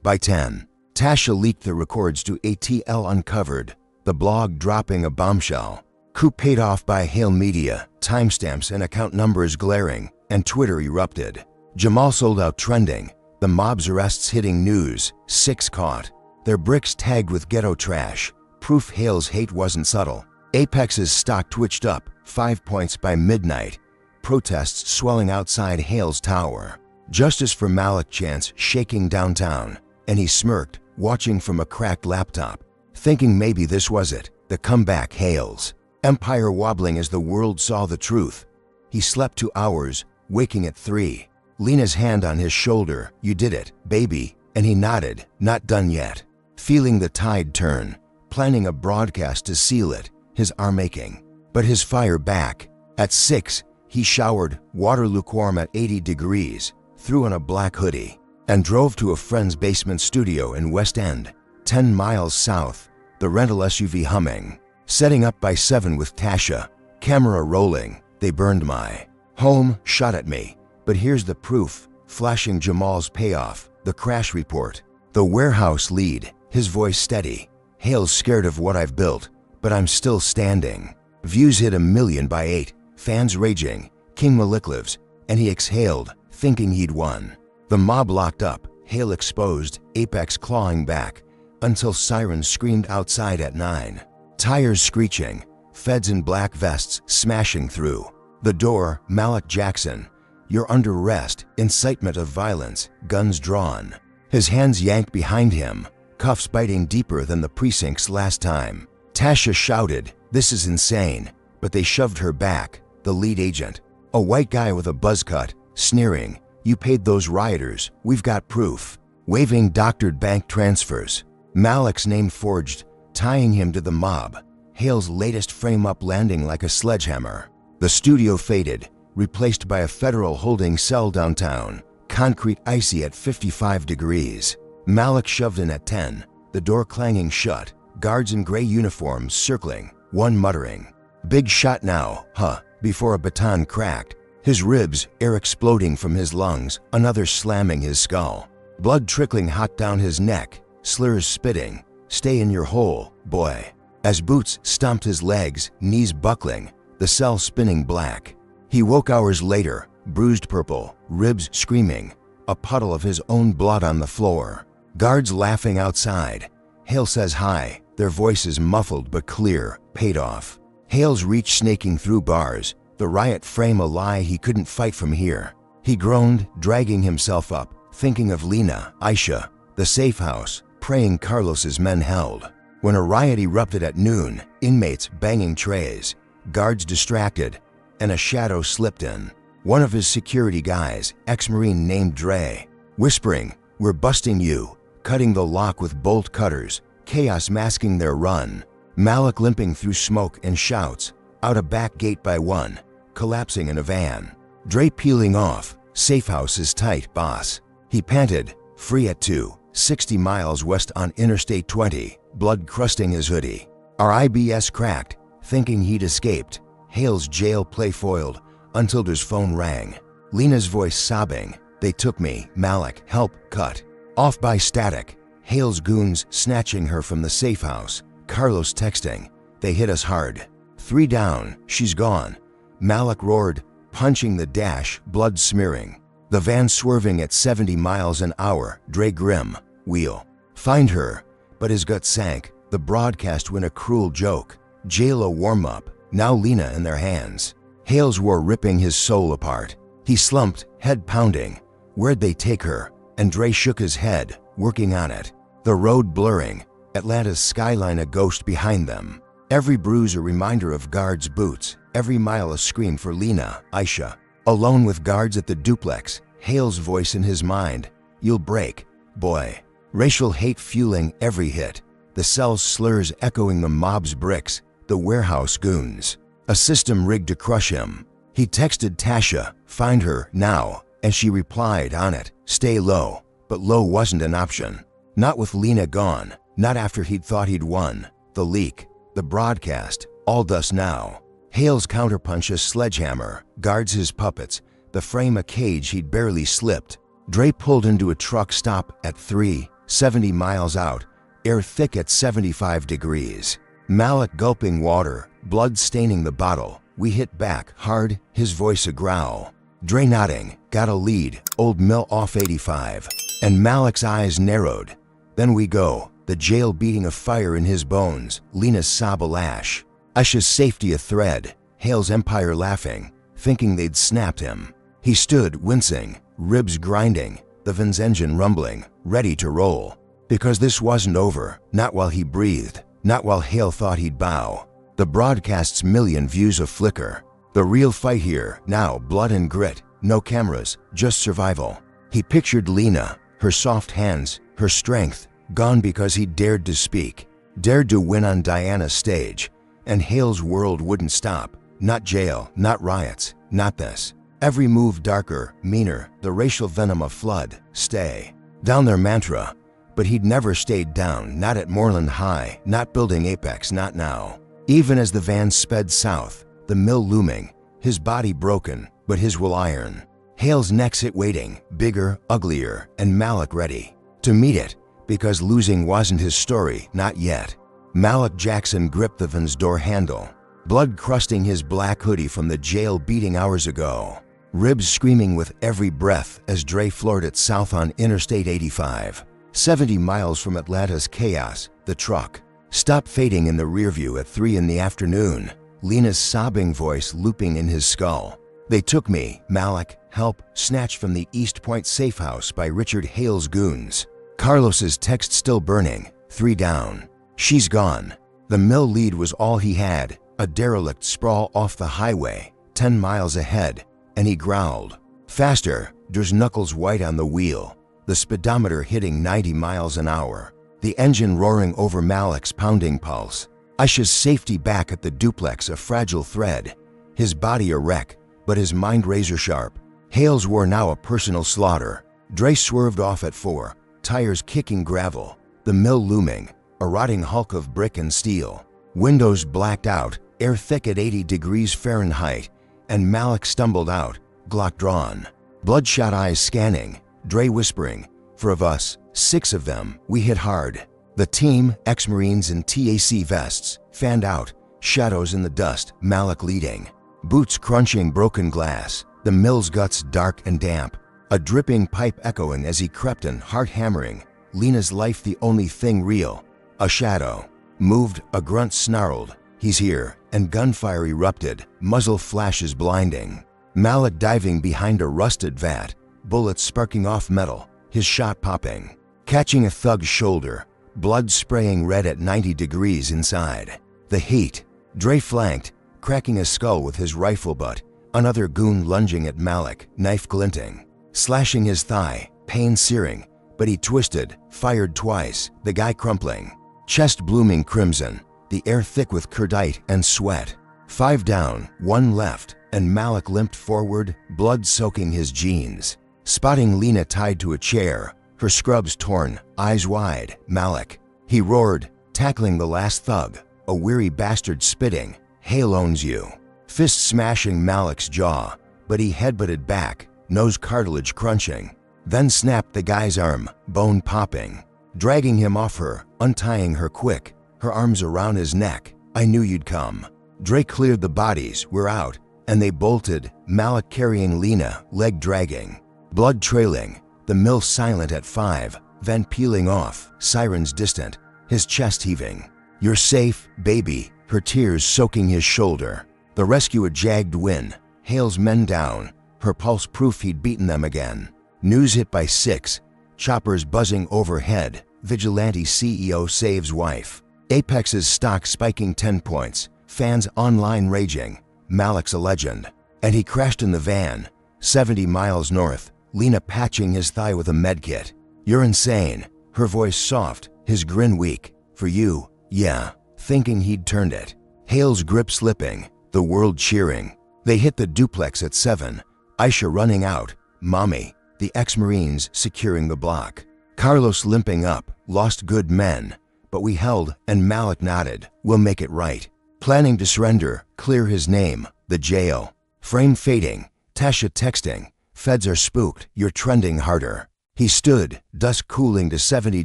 By 10, Tasha leaked the records to ATL Uncovered, the blog dropping a bombshell. Coup paid off by Hale Media, timestamps and account numbers glaring, and Twitter erupted. Jamal sold out trending, the mob's arrests hitting news, 6 caught. Their bricks tagged with ghetto trash, proof Hale's hate wasn't subtle. Apex's stock twitched up, 5 points by midnight. Protests swelling outside Hale's tower. Justice for Malik chants shaking downtown, and he smirked, watching from a cracked laptop, thinking maybe this was it, the comeback hails. Empire wobbling as the world saw the truth. He slept 2 hours, waking at 3. Lena's hand on his shoulder, "You did it, baby," and he nodded, not done yet. Feeling the tide turn, planning a broadcast to seal it, his arm aching. But his fire back. At 6, he showered, water lukewarm at 80 degrees, threw on a black hoodie, and drove to a friend's basement studio in West End, 10 miles south, the rental SUV humming. Setting up by 7 with Tasha, camera rolling, they burned my home, shot at me. But here's the proof, flashing Jamal's payoff, the crash report. The warehouse lead, his voice steady. "Hale's scared of what I've built, but I'm still standing." Views hit 1 million by 8, fans raging, King Malik lives, and he exhaled, thinking he'd won. The mob locked up, Hale exposed, Apex clawing back, until sirens screamed outside at 9. Tires screeching, feds in black vests smashing through. The door, Malik Jackson. "You're under arrest, incitement of violence, guns drawn." His hands yanked behind him, cuffs biting deeper than the precincts last time. Tasha shouted, "This is insane," but they shoved her back, the lead agent. A white guy with a buzz cut, sneering, "You paid those rioters, we've got proof." Waving doctored bank transfers. Malik's name forged, tying him to the mob. Hale's latest frame-up landing like a sledgehammer. The studio faded, replaced by a federal holding cell downtown, concrete icy at 55 degrees. Malik shoved in at 10, the door clanging shut, guards in gray uniforms circling, one muttering, "Big shot now, huh," before a baton cracked. His ribs, air exploding from his lungs, another slamming his skull. Blood trickling hot down his neck, slurs spitting, "Stay in your hole, boy." As boots stomped his legs, knees buckling, the cell spinning black. He woke hours later, bruised purple, ribs screaming, a puddle of his own blood on the floor. Guards laughing outside. Hale says hi, their voices muffled but clear, paid off. Hale's reach snaking through bars, the riot frame a lie he couldn't fight from here. He groaned, dragging himself up, thinking of Lena, Aisha, the safe house, praying Carlos's men held. When a riot erupted at noon, inmates banging trays, guards distracted, and a shadow slipped in. One of his security guys, ex-Marine named Dre, whispering, "We're busting you," cutting the lock with bolt cutters, chaos masking their run. Malik limping through smoke and shouts, out a back gate by 1, collapsing in a van. Dre peeling off, "Safe house is tight, boss." He panted, free at 2, 60 miles west on Interstate 20, blood crusting his hoodie. Our IBS cracked, thinking he'd escaped. Hale's jail play foiled, until his phone rang. Lena's voice sobbing, "They took me, Malik, help, cut." Off by static, Hale's goons snatching her from the safe house, Carlos texting, "They hit us hard." 3 down, she's gone. Malik roared, punching the dash, blood smearing. The van swerving at 70 miles an hour, Dre grim, wheel. Find her, but his gut sank, the broadcast went a cruel joke. Jail a warm-up, now Lena in their hands. Hale's war ripping his soul apart. He slumped, head pounding. Where'd they take her? And Dre shook his head, working on it. The road blurring, Atlanta's skyline a ghost behind them. Every bruise a reminder of guards' boots, every mile a scream for Lena, Aisha. Alone with guards at the duplex, Hale's voice in his mind, "You'll break, boy." Racial hate fueling every hit, the cell's slurs echoing the mob's bricks, the warehouse goons. A system rigged to crush him. He texted Tasha, "Find her, now," and she replied on it, "Stay low." But low wasn't an option. Not with Lena gone, not after he'd thought he'd won. The leak, the broadcast, all dust now. Hale's counterpunch a sledgehammer, guards his puppets, the frame a cage he'd barely slipped. Dre pulled into a truck stop at 3, 70 miles out, air thick at 75 degrees. Malik gulping water, blood staining the bottle. We hit back hard, his voice a growl. Dre nodding, got a lead, old Mill off 85. And Malik's eyes narrowed. Then we go, the jail beating a fire in his bones, Lena's sob a lash. Aisha's safety a thread, Hale's empire laughing, thinking they'd snapped him. He stood, wincing, ribs grinding, the van's engine rumbling, ready to roll. Because this wasn't over, not while he breathed, not while Hale thought he'd bow. The broadcast's million views a flicker. The real fight here, now blood and grit, no cameras, just survival. He pictured Lena, her soft hands, her strength, gone because he dared to speak, dared to win on Diana's stage. And Hale's world wouldn't stop. Not jail, not riots, not this. Every move darker, meaner, the racial venom a flood, stay. Down their mantra. But he'd never stayed down, not at Moreland High, not building Apex, not now. Even as the van sped south, the mill looming, his body broken, but his will iron. Hale's next hit waiting, bigger, uglier, and Malik ready to meet it, because losing wasn't his story, not yet. Malik Jackson gripped the van's door handle, blood crusting his black hoodie from the jail beating hours ago, ribs screaming with every breath as Dre floored it south on Interstate 85. 70 miles from Atlanta's chaos, the truck stopped fading in the rearview at 3 in the afternoon, Lena's sobbing voice looping in his skull. They took me, Malik, help, snatched from the East Point safe house by Richard Hale's goons. Carlos's text still burning, 3 down. She's gone. The mill lead was all he had, a derelict sprawl off the highway, 10 miles ahead, and he growled. Faster, Dre's knuckles white on the wheel, the speedometer hitting 90 miles an hour, the engine roaring over Malik's pounding pulse. Aisha's safety back at the duplex a fragile thread, his body a wreck, but his mind razor sharp. Hale's were now a personal slaughter. Dre swerved off at 4, tires kicking gravel, the mill looming, a rotting hulk of brick and steel. Windows blacked out, air thick at 80 degrees Fahrenheit, and Malik stumbled out, Glock drawn. Bloodshot eyes scanning, Dre whispering, for of us, 6 of them, we hit hard. The team, ex-Marines in TAC vests, fanned out, shadows in the dust, Malik leading. Boots crunching broken glass, the mill's guts dark and damp, a dripping pipe echoing as he crept in, heart hammering, Lena's life the only thing real. A shadow moved, a grunt snarled, he's here, and gunfire erupted, muzzle flashes blinding. Malik diving behind a rusted vat, bullets sparking off metal, his shot popping, catching a thug's shoulder, blood spraying red at 90 degrees inside. The heat, Dre flanked, cracking a skull with his rifle butt, another goon lunging at Malik, knife glinting, slashing his thigh, pain searing, but he twisted, fired twice, the guy crumpling, chest blooming crimson, the air thick with curdite and sweat. 5 down, 1 left, and Malik limped forward, blood soaking his jeans. Spotting Lena tied to a chair, her scrubs torn, eyes wide, Malik. He roared, tackling the last thug, a weary bastard spitting, Hale owns you. Fist smashing Malik's jaw, but he headbutted back, nose cartilage crunching. Then snapped the guy's arm, bone popping, dragging him off her, untying her quick, her arms around his neck. I knew you'd come. Dre cleared the bodies, we're out, and they bolted, Malik carrying Lena, leg dragging. Blood trailing, the mill silent at 5, then peeling off, sirens distant, his chest heaving. You're safe, baby, her tears soaking his shoulder. The rescue a jagged win, Hale's men down, her pulse proof he'd beaten them again. News hit by 6, choppers buzzing overhead, vigilante CEO saves wife. Apex's stock spiking 10 points, fans online raging, Malik's a legend. And he crashed in the van, 70 miles north, Lena patching his thigh with a medkit. You're insane, her voice soft, his grin weak. For you, yeah, thinking he'd turned it. Hale's grip slipping, the world cheering. They hit the duplex at 7, Aisha running out, mommy, the ex-Marines securing the block. Carlos limping up, lost good men, but we held and Malik nodded, we'll make it right. Planning to surrender, clear his name, the jail. Frame fading, Tasha texting, feds are spooked, you're trending harder. He stood, dust cooling to 70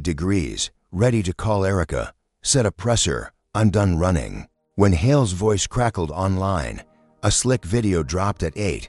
degrees, ready to call Erica, set a presser, I'm done running. When Hale's voice crackled online, a slick video dropped at 8.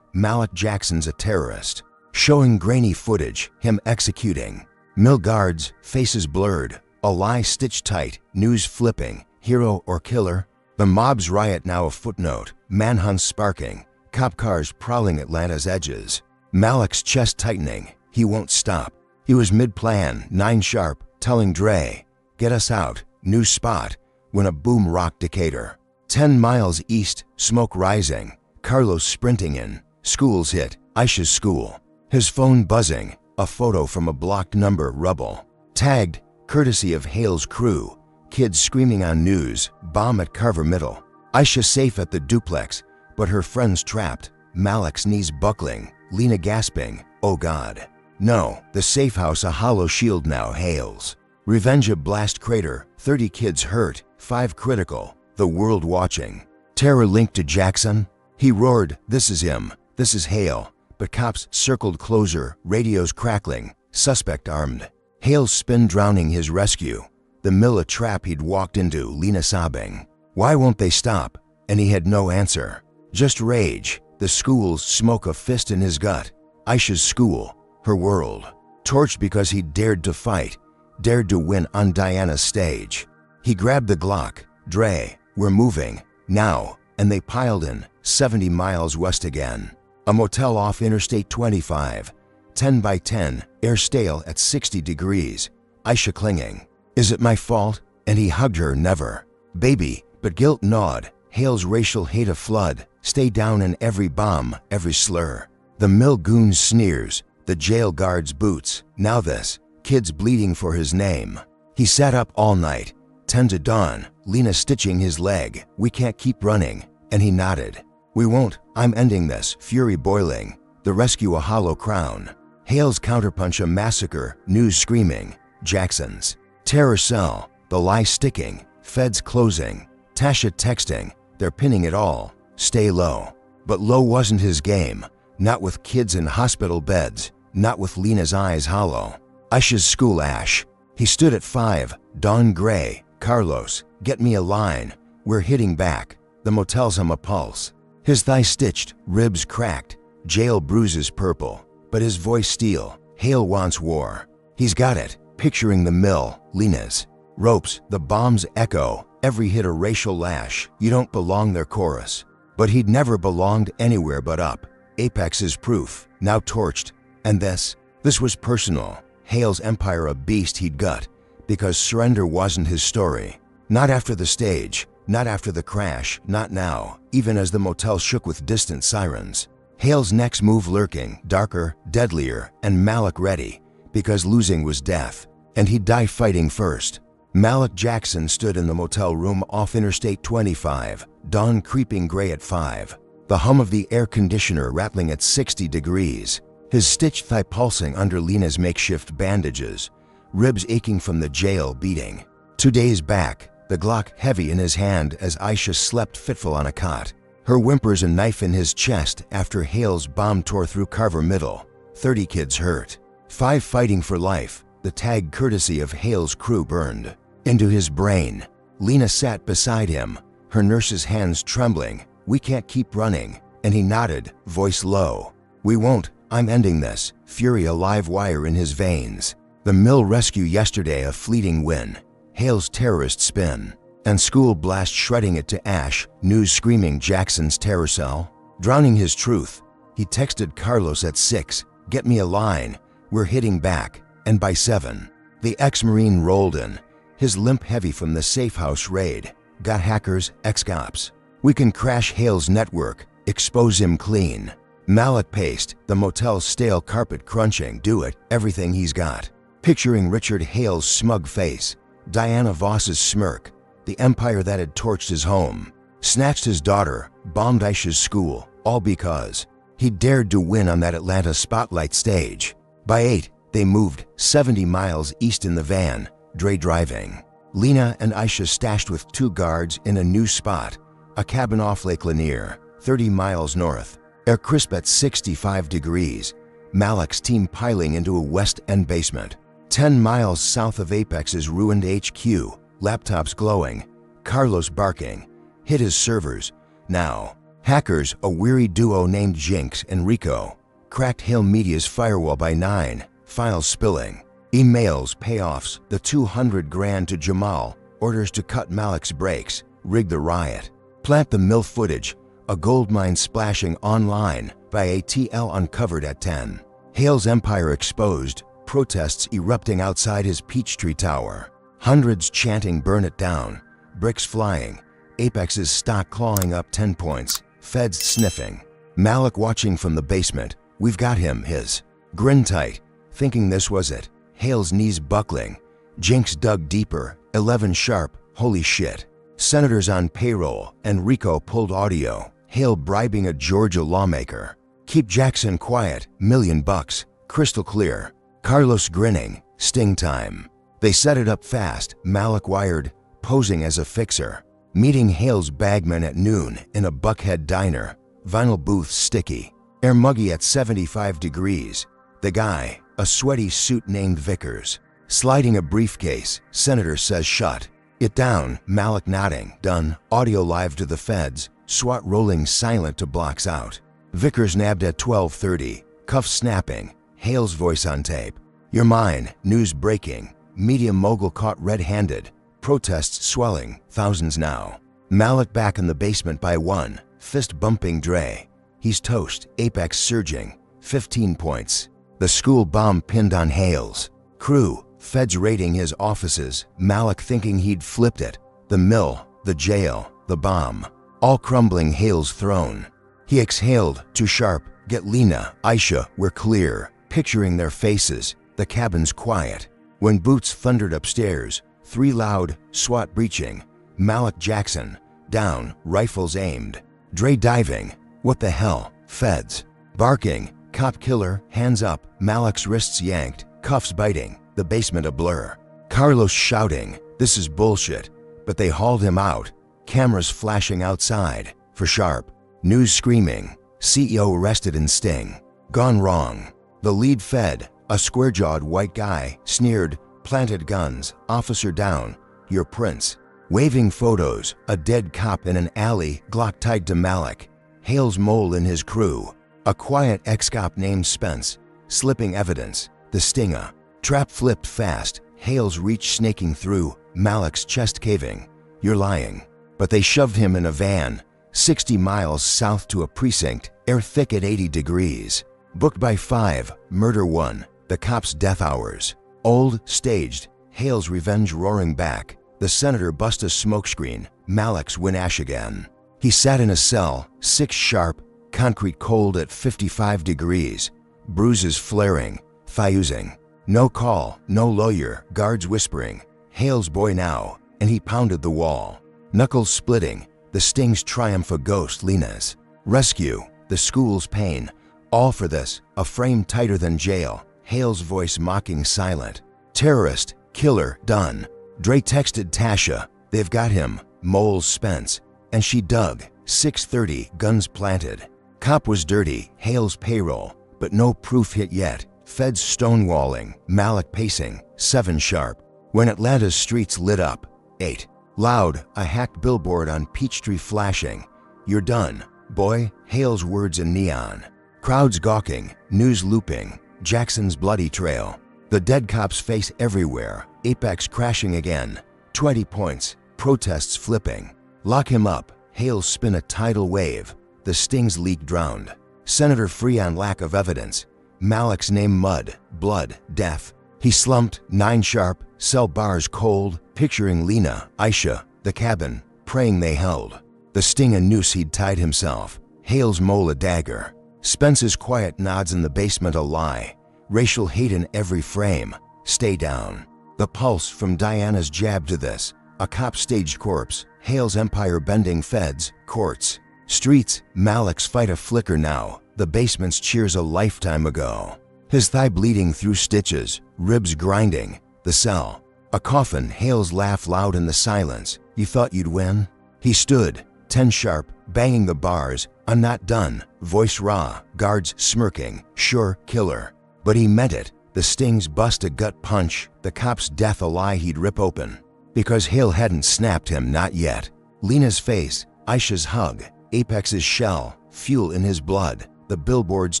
Malik Jackson's a terrorist, showing grainy footage, him executing. Mill guards, faces blurred, a lie stitched tight, news flipping, hero or killer. The mob's riot now a footnote, manhunts sparking, cop cars prowling Atlanta's edges. Malik's chest tightening, he won't stop. He was mid-plan, 9 sharp, telling Dre, get us out, new spot, when a boom rocked Decatur. 10 miles east, smoke rising, Carlos sprinting in, school's hit, Aisha's school. His phone buzzing, a photo from a blocked number rubble. Tagged, courtesy of Hale's crew, kids screaming on news, bomb at Carver Middle. Aisha safe at the duplex, but her friends trapped, Malik's knees buckling, Lena gasping, oh God. No, the safe house a hollow shield now Hale's. Revenge a blast crater, 30 kids hurt, 5 critical, the world watching. Terror linked to Jackson? He roared, this is him, this is Hale, but cops circled closer, radios crackling, suspect armed. Hale's spin drowning his rescue. The mill a trap he'd walked into, Lena sobbing. Why won't they stop? And he had no answer. Just rage, the school's smoke a fist in his gut. Aisha's school, her world. Torched because he dared to fight, dared to win on Diana's stage. He grabbed the Glock, Dre, we're moving, now, and they piled in, 70 miles west again. A motel off Interstate 25, 10 by 10, air stale at 60 degrees. Aisha clinging. Is it my fault? And he hugged her, never. Baby, but guilt gnawed, Hale's racial hate a flood, stay down in every bomb, every slur. The mill goon's sneers, the jail guard's boots, now this, kids bleeding for his name. He sat up all night, 10 to dawn, Lena stitching his leg, we can't keep running, and he nodded. We won't, I'm ending this, fury boiling, the rescue a hollow crown. Hale's counterpunch a massacre, news screaming, Jackson's. Terror cell, the lie sticking, feds closing, Tasha texting, they're pinning it all, stay low. But low wasn't his game, not with kids in hospital beds, not with Lena's eyes hollow. Aisha's school ash. He stood at 5, dawn gray, Carlos, get me a line, we're hitting back, the motel's him a pulse. His thigh stitched, ribs cracked, jail bruises purple, but his voice steel, Hale wants war. He's got it, picturing the mill, Lena's. Ropes, the bomb's echo, every hit a racial lash, you don't belong there chorus. But he'd never belonged anywhere but up. Apex's proof, now torched. And this was personal. Hale's empire a beast he'd gut, because surrender wasn't his story. Not after the stage, not after the crash, not now, even as the motel shook with distant sirens. Hale's next move lurking, darker, deadlier, and Malik ready, because losing was death, and he'd die fighting first. Malik Jackson stood in the motel room off Interstate 25, dawn creeping gray at 5, the hum of the air conditioner rattling at 60 degrees, his stitched thigh pulsing under Lena's makeshift bandages, ribs aching from the jail beating. 2 days back, the Glock heavy in his hand as Aisha slept fitful on a cot, her whimpers a knife in his chest after Hale's bomb tore through Carver Middle, 30 kids hurt, 5 fighting for life, the tag courtesy of Hale's crew burned into his brain. Lena sat beside him, her nurse's hands trembling. We can't keep running. And he nodded, voice low. We won't, I'm ending this, fury a live wire in his veins. The mill rescue yesterday a fleeting win, Hale's terrorist spin, and school blast shredding it to ash, news screaming Jackson's terror cell. Drowning his truth, he texted Carlos at 6, get me a line, we're hitting back, and by 7, the ex-Marine rolled in, his limp heavy from the safe house raid, got hackers, ex-cops. We can crash Hale's network, expose him clean. Malik paced, the motel's stale carpet crunching, do it, everything he's got. Picturing Richard Hale's smug face, Diana Voss's smirk, the empire that had torched his home, snatched his daughter, bombed Aisha's school, all because he dared to win on that Atlanta spotlight stage. By 8, they moved 70 miles east in the van, Dre driving. Lena and Aisha stashed with 2 guards in a new spot, a cabin off Lake Lanier, 30 miles north. Air crisp at 65 degrees. Malik's team piling into a West End basement. 10 miles south of Apex's ruined HQ, laptops glowing, Carlos barking, hit his servers. Now, hackers, a weary duo named Jinx and Rico, cracked Hale Media's firewall by 9, files spilling. Emails, payoffs, the 200 grand to Jamal, orders to cut Malik's brakes, rig the riot, plant the MILF footage, a goldmine splashing online by ATL uncovered at 10. Hale's empire exposed, protests erupting outside his Peachtree Tower, hundreds chanting burn it down, bricks flying, Apex's stock clawing up 10 points, feds sniffing. Malik watching from the basement, we've got him, his grin tight, thinking this was it. Hale's knees buckling. Jinx dug deeper, 11 sharp, holy shit. Senators on payroll, and Rico pulled audio. Hale bribing a Georgia lawmaker. Keep Jackson quiet, $1,000,000, crystal clear. Carlos grinning, sting time. They set it up fast, Malik wired, posing as a fixer. Meeting Hale's bagman at noon in a Buckhead diner. Vinyl booth sticky. Air muggy at 75 degrees. The guy, a sweaty suit named Vickers. Sliding a briefcase, Senator says shut it down, Malik nodding, done, audio live to the feds, SWAT rolling silent to blocks out. Vickers nabbed at 12:30, cuffs snapping, Hale's voice on tape. You're mine, news breaking, media mogul caught red-handed, protests swelling, thousands now. Malik back in the basement by 1, fist bumping Dre. He's toast, Apex surging, 15 points. The school bomb pinned on Hale's crew, feds raiding his offices, Malik thinking he'd flipped it. The mill, the jail, the bomb, all crumbling Hale's throne. He exhaled, too sharp, get Lena, Aisha, we're clear, picturing their faces, the cabin's quiet. When boots thundered upstairs, 3 loud, SWAT breaching, Malik Jackson, down, rifles aimed. Dre diving, what the hell, feds, barking, cop killer, hands up, Malik's wrists yanked, cuffs biting, the basement a blur. Carlos shouting, this is bullshit, but they hauled him out, cameras flashing outside, for sharp. News screaming, CEO arrested in sting. Gone wrong. The lead fed, a square-jawed white guy, sneered, planted guns, officer down, your prince. Waving photos, a dead cop in an alley, Glock tied to Malik. Hale's mole in his crew. A quiet ex-cop named Spence, slipping evidence, the stinger. Trap flipped fast, Hale's reach snaking through, Malik's chest caving. You're lying. But they shoved him in a van, 60 miles south to a precinct, air thick at 80 degrees. Booked by 5, murder 1, the cop's death hours. Old, staged, Hale's revenge roaring back. The senator bust a smokescreen, Malik's win ash again. He sat in a cell, 6 sharp, concrete cold at 55 degrees. Bruises flaring, thighusing. No call, no lawyer, guards whispering. Hale's boy now, and he pounded the wall. Knuckles splitting, the sting's triumph a ghost Lena's. Rescue, the school's pain. All for this, a frame tighter than jail. Hale's voice mocking silent. Terrorist, killer, done. Dre texted Tasha, they've got him, Moles Spence. And she dug, 6:30, guns planted. Cop was dirty, Hale's payroll, but no proof hit yet. Feds stonewalling, Malik pacing, 7 sharp. When Atlanta's streets lit up, 8. Loud, a hacked billboard on Peachtree flashing. You're done, boy, Hale's words in neon. Crowds gawking, news looping, Jackson's bloody trail. The dead cop's face everywhere, Apex crashing again. 20 points, protests flipping. Lock him up, Hale spin a tidal wave. The sting's leak drowned. Senator free on lack of evidence. Malik's name mud, blood, death. He slumped, 9 sharp, cell bars cold, picturing Lena, Aisha, the cabin, praying they held. The sting a noose he'd tied himself. Hale's mole a dagger. Spence's quiet nods in the basement a lie. Racial hate in every frame. Stay down. The pulse from Diana's jab to this. A cop staged corpse. Hale's empire bending feds, courts. Streets, Malik's fight a flicker now. The basement's cheers a lifetime ago. His thigh bleeding through stitches, ribs grinding. The cell. A coffin, Hale's laugh loud in the silence. You thought you'd win? He stood, 10 sharp, banging the bars. I'm not done. Voice raw, guards smirking. Sure, killer. But he meant it. The stings bust a gut punch. The cop's death a lie he'd rip open. Because Hale hadn't snapped him, not yet. Lena's face, Aisha's hug, Apex's shell, fuel in his blood, the billboards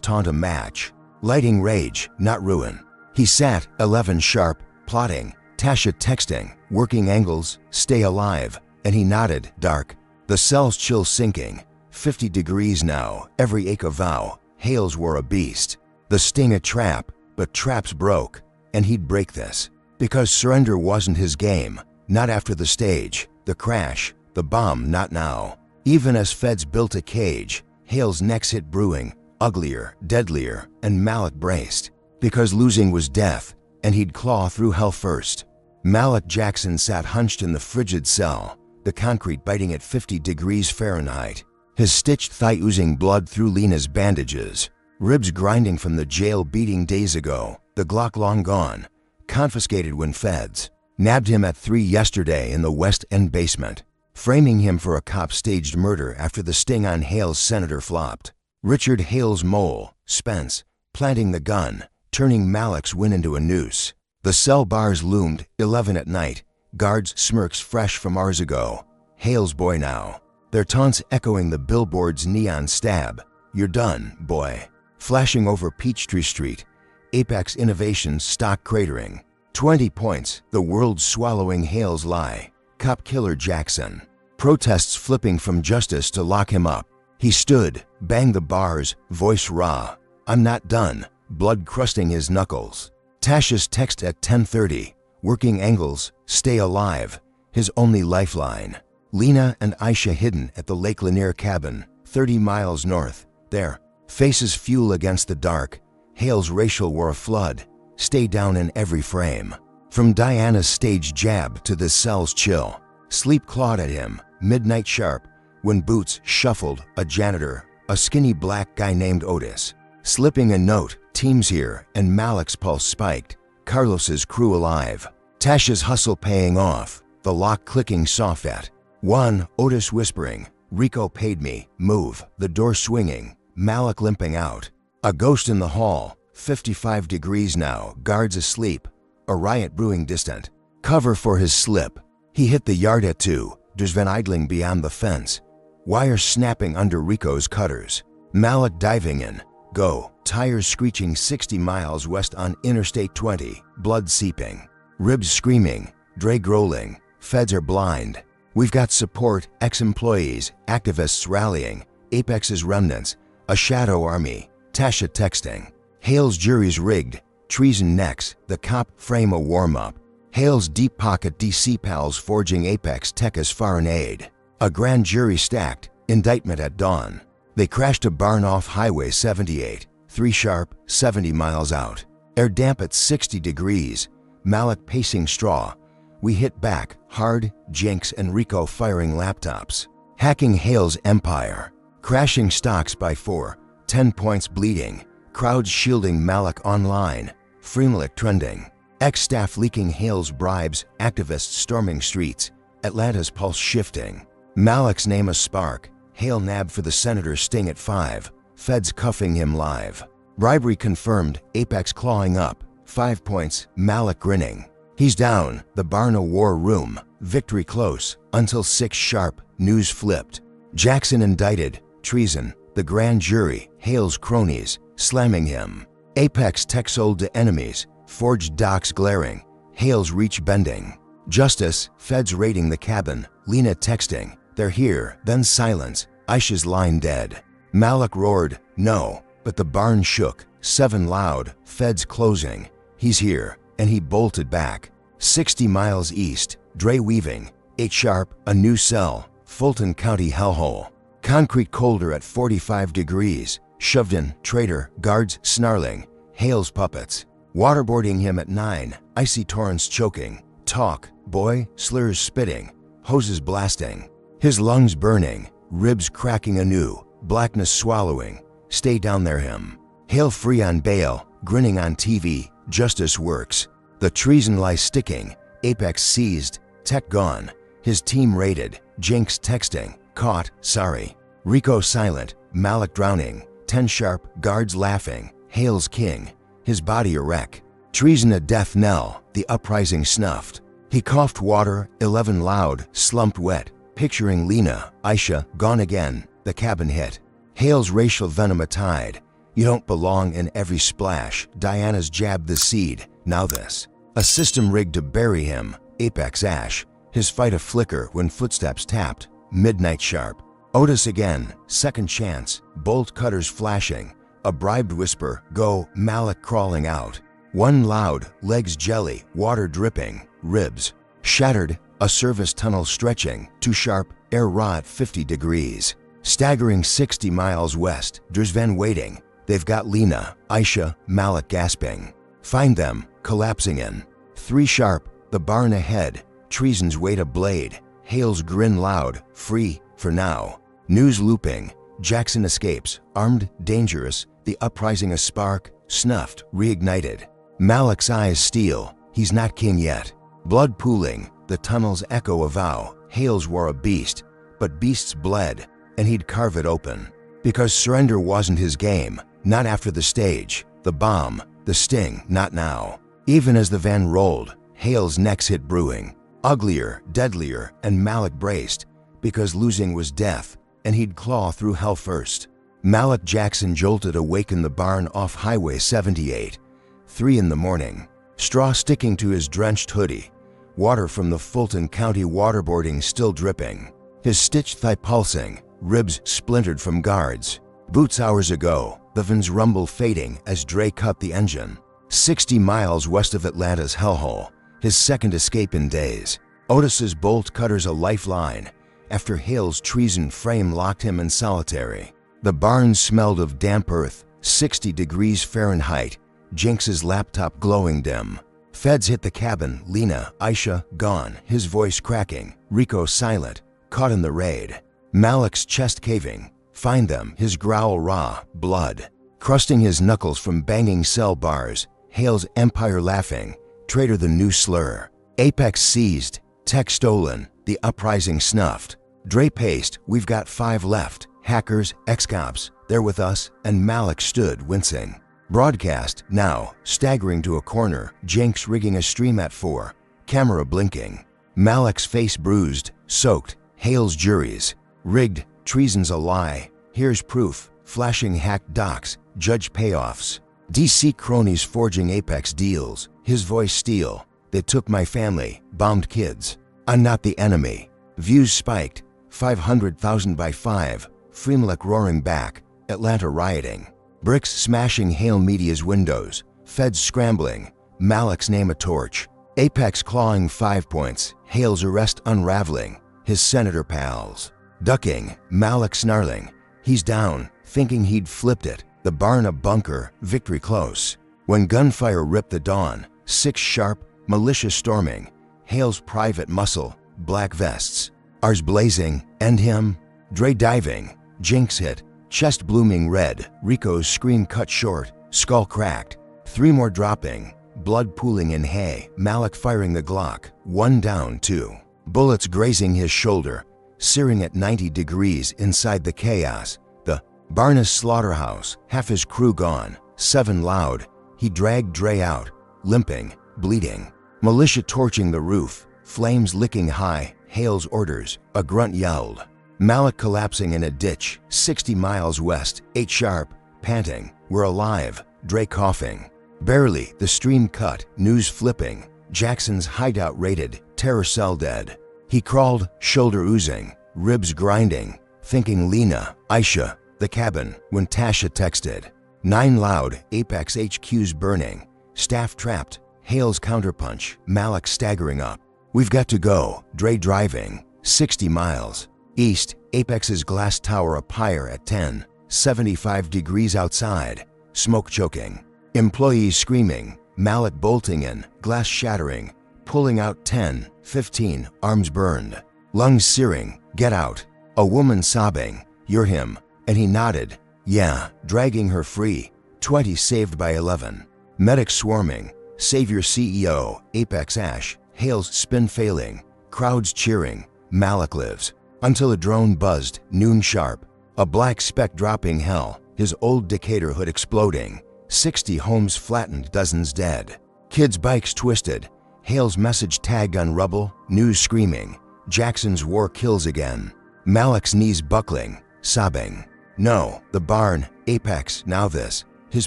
taunt a match. Lighting rage, not ruin. He sat, 11 sharp, plotting, Tasha texting, working angles, stay alive, and he nodded, dark. The cell's chill sinking, 50 degrees now, every ache a vow, Hales were a beast. The sting a trap, but traps broke, and he'd break this. Because surrender wasn't his game, not after the stage, the crash, the bomb, not now. Even as feds built a cage, Hale's next hit brewing, uglier, deadlier, and Malik braced. Because losing was death, and he'd claw through hell first. Malik Jackson sat hunched in the frigid cell, the concrete biting at 50 degrees Fahrenheit. His stitched thigh oozing blood through Lena's bandages, ribs grinding from the jail beating days ago, the Glock long gone, confiscated when feds nabbed him at 3 yesterday in the West End basement, framing him for a cop-staged murder after the sting on Hale's senator flopped. Richard Hale's mole, Spence, planting the gun, turning Malik's win into a noose. The cell bars loomed, 11 at night, guards smirks fresh from hours ago. Hale's boy now. Their taunts echoing the billboard's neon stab. You're done, boy. Flashing over Peachtree Street. Apex Innovations stock cratering. 20 points, the world swallowing Hale's lie. Cop killer Jackson. Protests flipping from justice to lock him up. He stood, banged the bars, voice raw. I'm not done, blood crusting his knuckles. Tasha's text at 10:30, working angles, stay alive, his only lifeline. Lena and Aisha hidden at the Lake Lanier cabin, 30 miles north. There, faces fuel against the dark. Hale's racial war a flood, stay down in every frame. From Diana's stage jab to the cell's chill, sleep clawed at him, midnight sharp, when boots shuffled, a janitor, a skinny black guy named Otis. Slipping a note, teams here, and Malik's pulse spiked, Carlos's crew alive. Tasha's hustle paying off, the lock clicking soft at 1, Otis whispering, Rico paid me, move, the door swinging, Malik limping out. A ghost in the hall, 55 degrees now, guards asleep, a riot brewing distant. Cover for his slip. He hit the yard at 2, there's Van idling beyond the fence. Wires snapping under Rico's cutters. Malik diving in. Go, tires screeching 60 miles west on Interstate 20, blood seeping. Ribs screaming, drag rolling, feds are blind. We've got support, ex-employees, activists rallying, Apex's remnants, a shadow army, Tasha texting. Hale's jury's rigged, treason next, the cop frame a warm-up. Hale's deep pocket DC pals forging Apex tech as foreign aid. A grand jury stacked, indictment at dawn. They crashed a barn off Highway 78, 3 sharp, 70 miles out. Air damp at 60 degrees, Malik pacing straw. We hit back, hard, Jinx and Rico firing laptops. Hacking Hale's empire. Crashing stocks by 4, 10 points bleeding. Crowds shielding Malik online. Freemlik trending. Ex-staff leaking Hale's bribes, activists storming streets. Atlanta's pulse shifting. Malik's name a spark. Hale nab for the senator's sting at 5. Feds cuffing him live. Bribery confirmed, Apex clawing up. 5 points, Malik grinning. He's down, the Barna war room. Victory close, until 6 sharp, news flipped. Jackson indicted, treason, the grand jury, Hale's cronies, slamming him. Apex tech sold to enemies, forged docs glaring, Hale's reach bending. Justice, feds raiding the cabin, Lena texting, they're here, then silence, Aisha's line dead. Malik roared, no, but the barn shook, 7 loud, feds closing. He's here, and he bolted back. 60 miles east, Dre weaving, 8 sharp, a new cell, Fulton County hellhole. Concrete colder at 45 degrees, shoved in, traitor, guards snarling, Hale's puppets. Waterboarding him at 9, icy torrents choking, talk, boy, slurs spitting, hoses blasting. His lungs burning, ribs cracking anew, blackness swallowing, stay down there him. Hale free on bail, grinning on TV, justice works. The treason lies sticking, Apex seized, tech gone, his team raided, Jinx texting, caught, sorry. Rico silent, Malik drowning, 10 sharp, guards laughing, Hale's king, his body a wreck. Treason a death knell, the uprising snuffed. He coughed water, 11 loud, slumped wet, Picturing Lena, Aisha, gone again, the cabin hit. Hale's racial venom a tide. You don't belong in every splash. Diana's jabbed the seed, now this. A system rigged to bury him, apex ash. His fight a flicker when footsteps tapped, midnight sharp. Otis again, second chance, bolt cutters flashing. A bribed whisper, go, Malik crawling out. One loud, legs jelly, water dripping, ribs. Shattered, a service tunnel stretching, too sharp, air raw at 50 degrees. Staggering 60 miles west, Drzven waiting. They've got Lena, Aisha, Malik gasping. Find them, collapsing in. 3 sharp, the barn ahead, treason's weight a blade. Hale's grin loud, free, for now. News looping, Jackson escapes, armed, dangerous, the uprising a spark, snuffed, reignited. Malik's eyes steel, he's not king yet. Blood pooling, the tunnel's echo a vow. Hale's were a beast, but beasts bled, and he'd carve it open. Because surrender wasn't his game, not after the stage, the bomb, the sting, not now. Even as the van rolled, Hale's necks hit brewing. Uglier, deadlier, and Malik braced, because losing was death, and he'd claw through hell first. Malik Jackson jolted awake in the barn off Highway 78. 3 in the morning, straw sticking to his drenched hoodie, water from the Fulton County waterboarding still dripping, his stitched thigh pulsing, ribs splintered from guards. Boots hours ago, the van's rumble fading as Dre cut the engine. 60 miles west of Atlanta's hellhole, his second escape in days. Otis's bolt cutters a lifeline, after Hale's treason frame locked him in solitary. The barn smelled of damp earth, 60 degrees Fahrenheit, Jinx's laptop glowing dim. Feds hit the cabin, Lena, Aisha, gone, his voice cracking, Rico silent, caught in the raid. Malik's chest caving, find them, his growl raw, blood. Crusting his knuckles from banging cell bars, Hale's empire laughing, traitor the new slur. Apex seized, tech stolen, the uprising snuffed. Dre paced, we've got 5 left, hackers, ex-cops, they're with us, and Malik stood wincing. Broadcast, now, staggering to a corner, Jinx rigging a stream at 4, camera blinking. Malik's face bruised, soaked, Hale's juries. Rigged, treason's a lie, here's proof, flashing hacked docs, judge payoffs. DC cronies forging Apex deals, his voice steel. They took my family, bombed kids. I'm not the enemy. Views spiked, 500,000 by 5, Fremlek roaring back, Atlanta rioting. Bricks smashing Hale Media's windows, feds scrambling, Malik's name a torch. Apex clawing 5 points, Hale's arrest unraveling, his senator pals. Ducking, Malik snarling, he's down, thinking he'd flipped it. The barn a bunker, victory close. When gunfire ripped the dawn, 6 sharp, militia storming, Hale's private muscle, black vests. Ours blazing, end him. Dre diving, Jinx hit, chest blooming red, Rico's scream cut short, skull cracked. 3 more dropping, blood pooling in hay, Malik firing the Glock, 1 down 2. Bullets grazing his shoulder, searing at 90 degrees inside the chaos. The Barnes slaughterhouse, half his crew gone, 7 loud. He dragged Dre out, limping, bleeding. Militia torching the roof, flames licking high, Hale's orders, a grunt yelled. Malik collapsing in a ditch, 60 miles west, 8 sharp, panting, we're alive, Dre coughing. Barely, the stream cut, news flipping, Jackson's hideout raided, terror cell dead. He crawled, shoulder oozing, ribs grinding, thinking Lena, Aisha, the cabin, when Tasha texted. 9 loud, Apex HQ's burning, staff trapped, Hale's counterpunch, Malik staggering up. We've got to go, Dre driving, 60 miles. East, Apex's glass tower a pyre at 10, 75 degrees outside, smoke choking. Employees screaming, Malik bolting in, glass shattering, pulling out 10, 15, arms burned. Lungs searing, get out. A woman sobbing, you're him. And he nodded, yeah, dragging her free. 20 saved by 11. Medics swarming, Savior CEO, Apex Ash, Hale's spin failing, crowds cheering, Malik lives. Until a drone buzzed, noon sharp. A black speck dropping hell, his old Decatur hood exploding. 60 homes flattened, dozens dead. Kids' bikes twisted, Hale's message tagged on rubble, news screaming. Jackson's war kills again. Malik's knees buckling, sobbing. No, the barn, apex, now this. His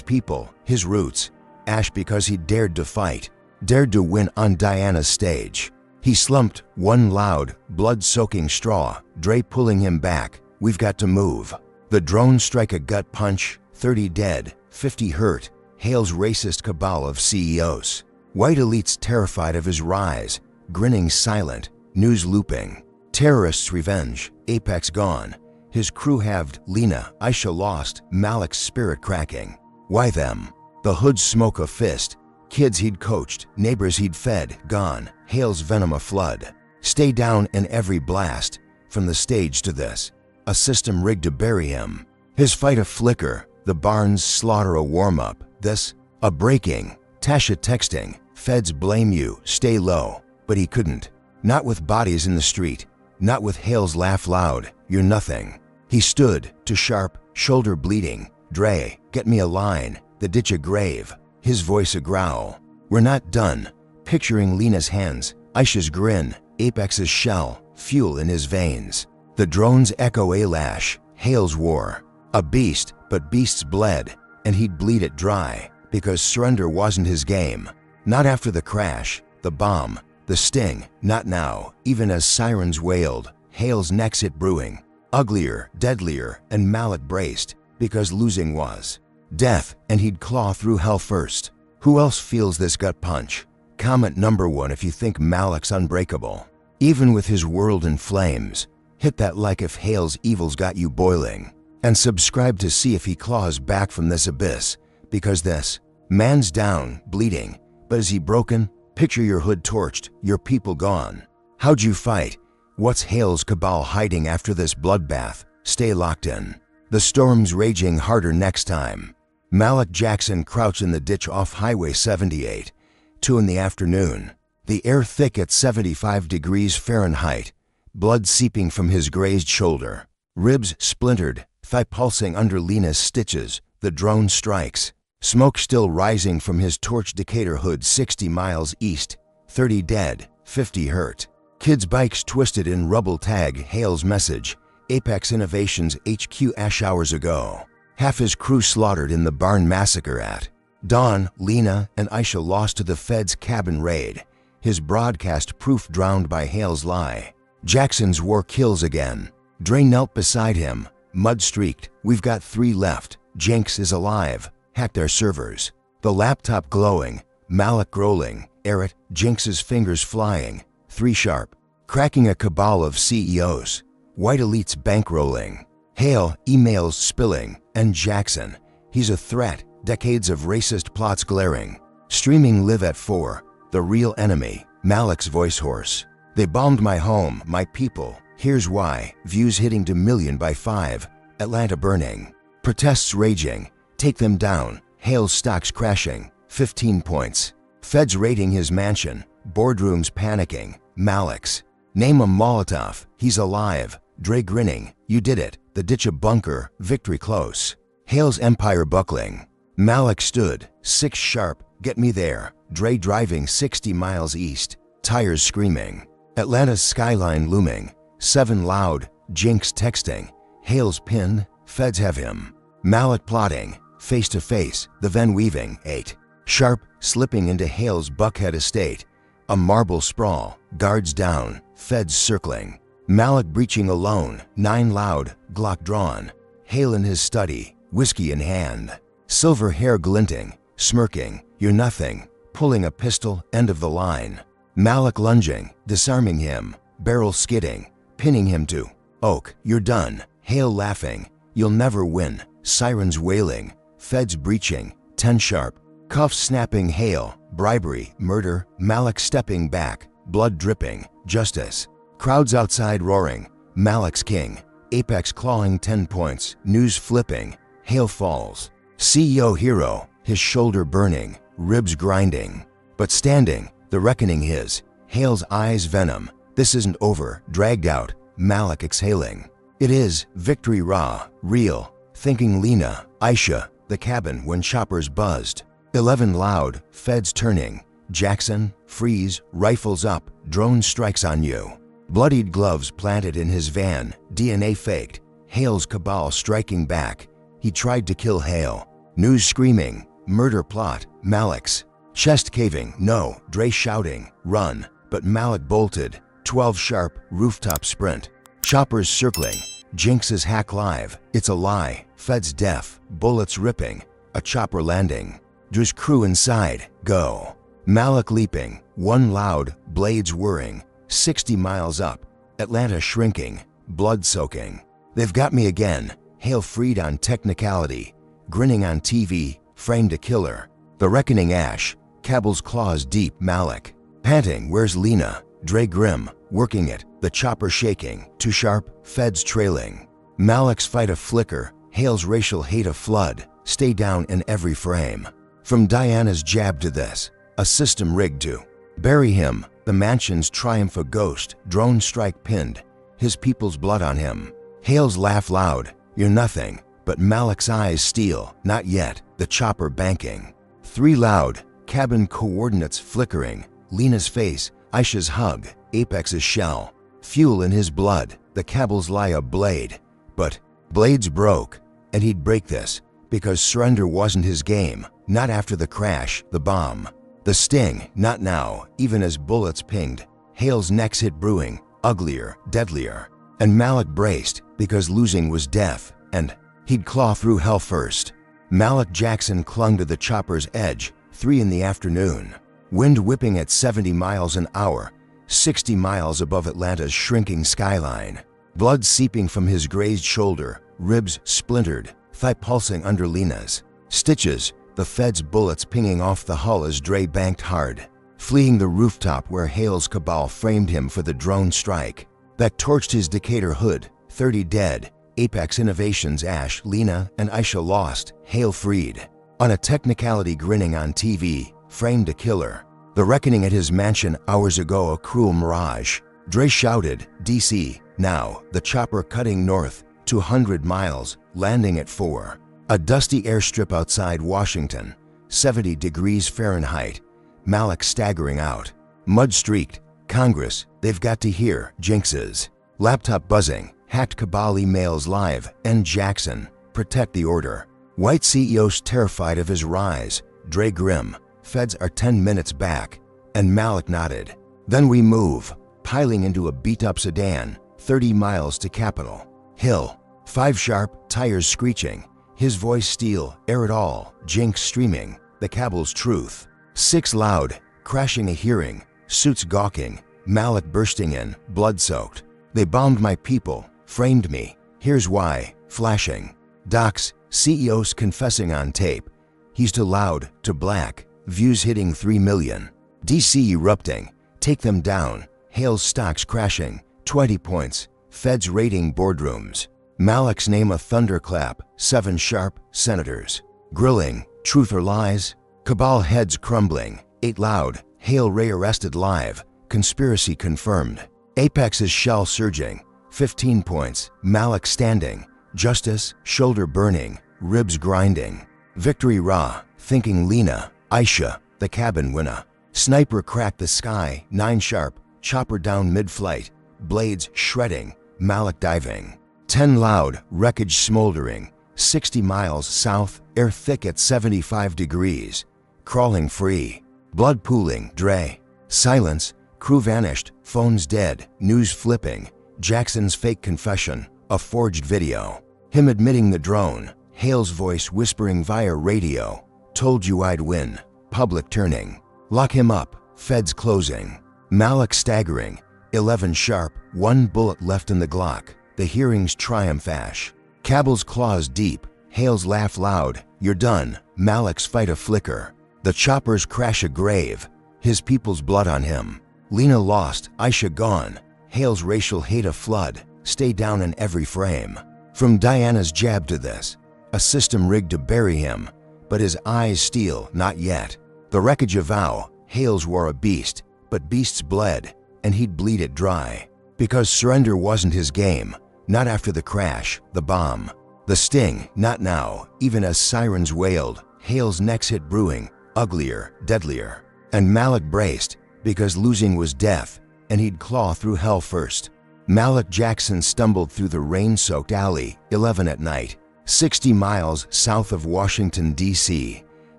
people, his roots. Ash because he dared to fight, dared to win on Diana's stage. He slumped, one loud, blood-soaking straw, Dre pulling him back. We've got to move. The drones strike a gut punch, 30 dead, 50 hurt. Hale's racist cabal of CEOs. White elites terrified of his rise, grinning silent, news looping. Terrorists' revenge, apex gone. His crew halved, Lena, Aisha lost, Malik's spirit cracking. Why them? The hood smoke a fist. Kids he'd coached, neighbors he'd fed, gone. Hale's venom a flood. Stay down in every blast. From the stage to this. A system rigged to bury him. His fight a flicker. The barn's slaughter a warm-up. This, a breaking. Tasha texting. Feds blame you, stay low. But he couldn't. Not with bodies in the street. Not with Hale's laugh loud. You're nothing. He stood, too sharp, shoulder bleeding. Dre, get me a line. The ditch a grave. His voice a growl. We're not done. Picturing Lena's hands. Aisha's grin. Apex's shell. Fuel in his veins. The drones echo a lash. Hale's war. A beast, but beasts bled. And he'd bleed it dry. Because surrender wasn't his game. Not after the crash. The bomb. The sting. Not now. Even as sirens wailed. Hale's necks hit brewing. Uglier, deadlier, and Malik braced. Because losing was death, and he'd claw through hell first. Who else feels this gut punch? Comment number 1 if you think Malik's unbreakable. Even with his world in flames. Hit that like if Hale's evil's got you boiling. And subscribe to see if he claws back from this abyss. Because this man's down, bleeding. But is he broken? Picture your hood torched, your people gone. How'd you fight? What's Hale's cabal hiding after this bloodbath? Stay locked in. The storm's raging harder next time. Malik Jackson crouched in the ditch off Highway 78. 2 in the afternoon. The air thick at 75 degrees Fahrenheit. Blood seeping from his grazed shoulder. Ribs splintered, thigh pulsing under Lena's stitches. The drone strikes. Smoke still rising from his torched Decatur hood 60 miles east. 30 dead, 50 hurt. Kids' bikes twisted in rubble tag Hale's message. Apex Innovations HQ Ash hours ago. Half his crew slaughtered in the barn massacre at dawn. Lena and Aisha lost to the Fed's cabin raid. His broadcast proof drowned by Hale's lie. Jackson's war kills again. Dre knelt beside him, mud-streaked. We've got 3 left. Jinx is alive. Hacked our servers. The laptop glowing. Malik growling. Errett, Jinx's fingers flying. 3 sharp. Cracking a cabal of CEOs. White elites bankrolling. Hale, emails spilling. And Jackson. He's a threat. Decades of racist plots glaring. Streaming live at 4. The real enemy. Malik's voice hoarse. They bombed my home, my people. Here's why. Views hitting to million by 5. Atlanta burning. Protests raging. Take them down. Hale's stocks crashing. 15 points. Feds raiding his mansion. Boardrooms panicking. Malik's. Name a Molotov. He's alive. Dre grinning. You did it. The ditch a bunker. Victory close. Hale's empire buckling. Malik stood. 6 sharp. Get me there. Dre driving 60 miles east. Tires screaming. Atlanta's skyline looming. 7 loud. Jinx texting. Hale's pinned. Feds have him. Malik plotting. Face to face. The Venn weaving. 8 sharp. Slipping into Hale's Buckhead estate. A marble sprawl. Guards down. Feds circling. Malik breaching alone. 9 loud. Glock drawn. Hale in his study. Whiskey in hand. Silver hair glinting. Smirking. You're nothing. Pulling a pistol. End of the line. Malik lunging. Disarming him. Barrel skidding. Pinning him to oak. You're done. Hale laughing. You'll never win. Sirens wailing. Feds breaching. 10 sharp. Cuffs snapping. Hale. Bribery. Murder. Malik stepping back. Blood dripping. Justice. Crowds outside roaring. Malik's king. Apex clawing 10 points. News flipping. Hale falls. CEO hero. His shoulder burning. Ribs grinding. But standing. The reckoning his. Hale's eyes venom. This isn't over. Dragged out. Malik exhaling. It is. Victory raw. Real. Thinking Lena. Aisha. The cabin when choppers buzzed. 11 loud. Feds turning. Jackson. Freeze. Rifles up. Drone strikes on you. Bloodied gloves planted in his van, DNA faked. Hale's cabal striking back. He tried to kill Hale. News screaming, murder plot, Malik's. Chest caving, no, Dre shouting, run. But Malik bolted. 12 sharp, rooftop sprint. Choppers circling. Jinx's hack live. It's a lie. Feds deaf. Bullets ripping. A chopper landing. Drew's crew inside. Go. Malik leaping. One loud. Blades whirring. 60 miles up. Atlanta shrinking. Blood soaking. They've got me again. Hale freed on technicality. Grinning on TV. Framed a killer. The reckoning ash. Cabal's claws deep. Malik. Panting. Where's Lena? Dre grim. Working it. The chopper shaking. Too sharp. Feds trailing. Malik's fight a flicker. Hale's racial hate a flood. Stay down in every frame. From Diana's jab to this. A system rigged to bury him. The mansion's triumph a ghost. Drone strike pinned. His people's blood on him. Hale's laugh loud. You're nothing. But Malik's eyes steel. Not yet. The chopper banking. 3 loud. Cabin coordinates flickering. Lena's face. Aisha's hug. Apex's shell. Fuel in his blood. The Cabal's lie a blade. But blades broke. And he'd break this. Because surrender wasn't his game. Not after the crash. The bomb. The sting. Not now. Even as bullets pinged. Hale's necks hit brewing. Uglier. Deadlier. And Malik braced. Because losing was death. And he'd claw through hell first. Malik Jackson clung to the chopper's edge. 3 in the afternoon. Wind whipping at 70 miles an hour. 60 miles above Atlanta's shrinking skyline. Blood seeping from his grazed shoulder. Ribs splintered. Thigh pulsing under Lena's. Stitches. The Fed's bullets pinging off the hull as Dre banked hard. Fleeing the rooftop where Hale's cabal framed him for the drone strike. That torched his Decatur hood. 30 dead. Apex Innovations ash. Lena and Aisha lost. Hale freed. On a technicality grinning on TV. Framed a killer. The reckoning at his mansion hours ago a cruel mirage. Dre shouted, DC, now, the chopper cutting north, 200 miles, landing at 4. A dusty airstrip outside Washington, 70 degrees Fahrenheit. Malik staggering out. Mud-streaked, Congress, they've got to hear, jinxes. Laptop buzzing, hacked cabal emails live, N. Jackson, protect the order. White CEO's terrified of his rise, Dre grim. Feds are 10 minutes back. And Malik nodded. Then we move, piling into a beat-up sedan, 30 miles to Capitol Hill. 5 sharp, tires screeching. His voice steel, air it all, Jinx streaming, the Cabal's truth. 6 loud, crashing a hearing, suits gawking, Malik bursting in, blood-soaked. They bombed my people, framed me, here's why, flashing. Docs, CEOs confessing on tape. He's too loud, too black. Views hitting 3 million. DC erupting. Take them down. Hale's stocks crashing. 20 points. Feds raiding boardrooms. Malik's name a thunderclap. 7 sharp senators. Grilling. Truth or lies? Cabal heads crumbling. 8 loud. Hale Ray arrested live. Conspiracy confirmed. Apex's shell surging. 15 points. Malik standing. Justice. Shoulder burning. Ribs grinding. Victory raw. Thinking Lena. Aisha, the cabin winner. Sniper cracked the sky, 9 sharp, chopper down mid-flight, blades shredding, Malik diving. 10 loud, wreckage smoldering, 60 miles south, air thick at 75 degrees. Crawling free, blood pooling, Dre. Silence, crew vanished, phones dead, news flipping. Jackson's fake confession, a forged video. Him admitting the drone, Hale's voice whispering via radio. Told you I'd win. Public turning. Lock him up. Feds closing. Malik staggering. 11 sharp. 1 bullet left in the Glock. The hearing's triumph ash. Cabal's claws deep. Hale's laugh loud. You're done. Malik's fight a flicker. The choppers crash a grave. His people's blood on him. Lena lost. Aisha gone. Hale's racial hate a flood. Stay down in every frame. From Diana's jab to this. A system rigged to bury him. But his eyes steel, not yet. The wreckage avow, Hale's were a beast, but beasts bled, and he'd bleed it dry. Because surrender wasn't his game, not after the crash, the bomb. The sting, not now, even as sirens wailed, Hale's necks hit brewing, uglier, deadlier. And Malik braced, because losing was death, and he'd claw through hell first. Malik Jackson stumbled through the rain-soaked alley, 11 at night, 60 miles south of Washington, D.C.,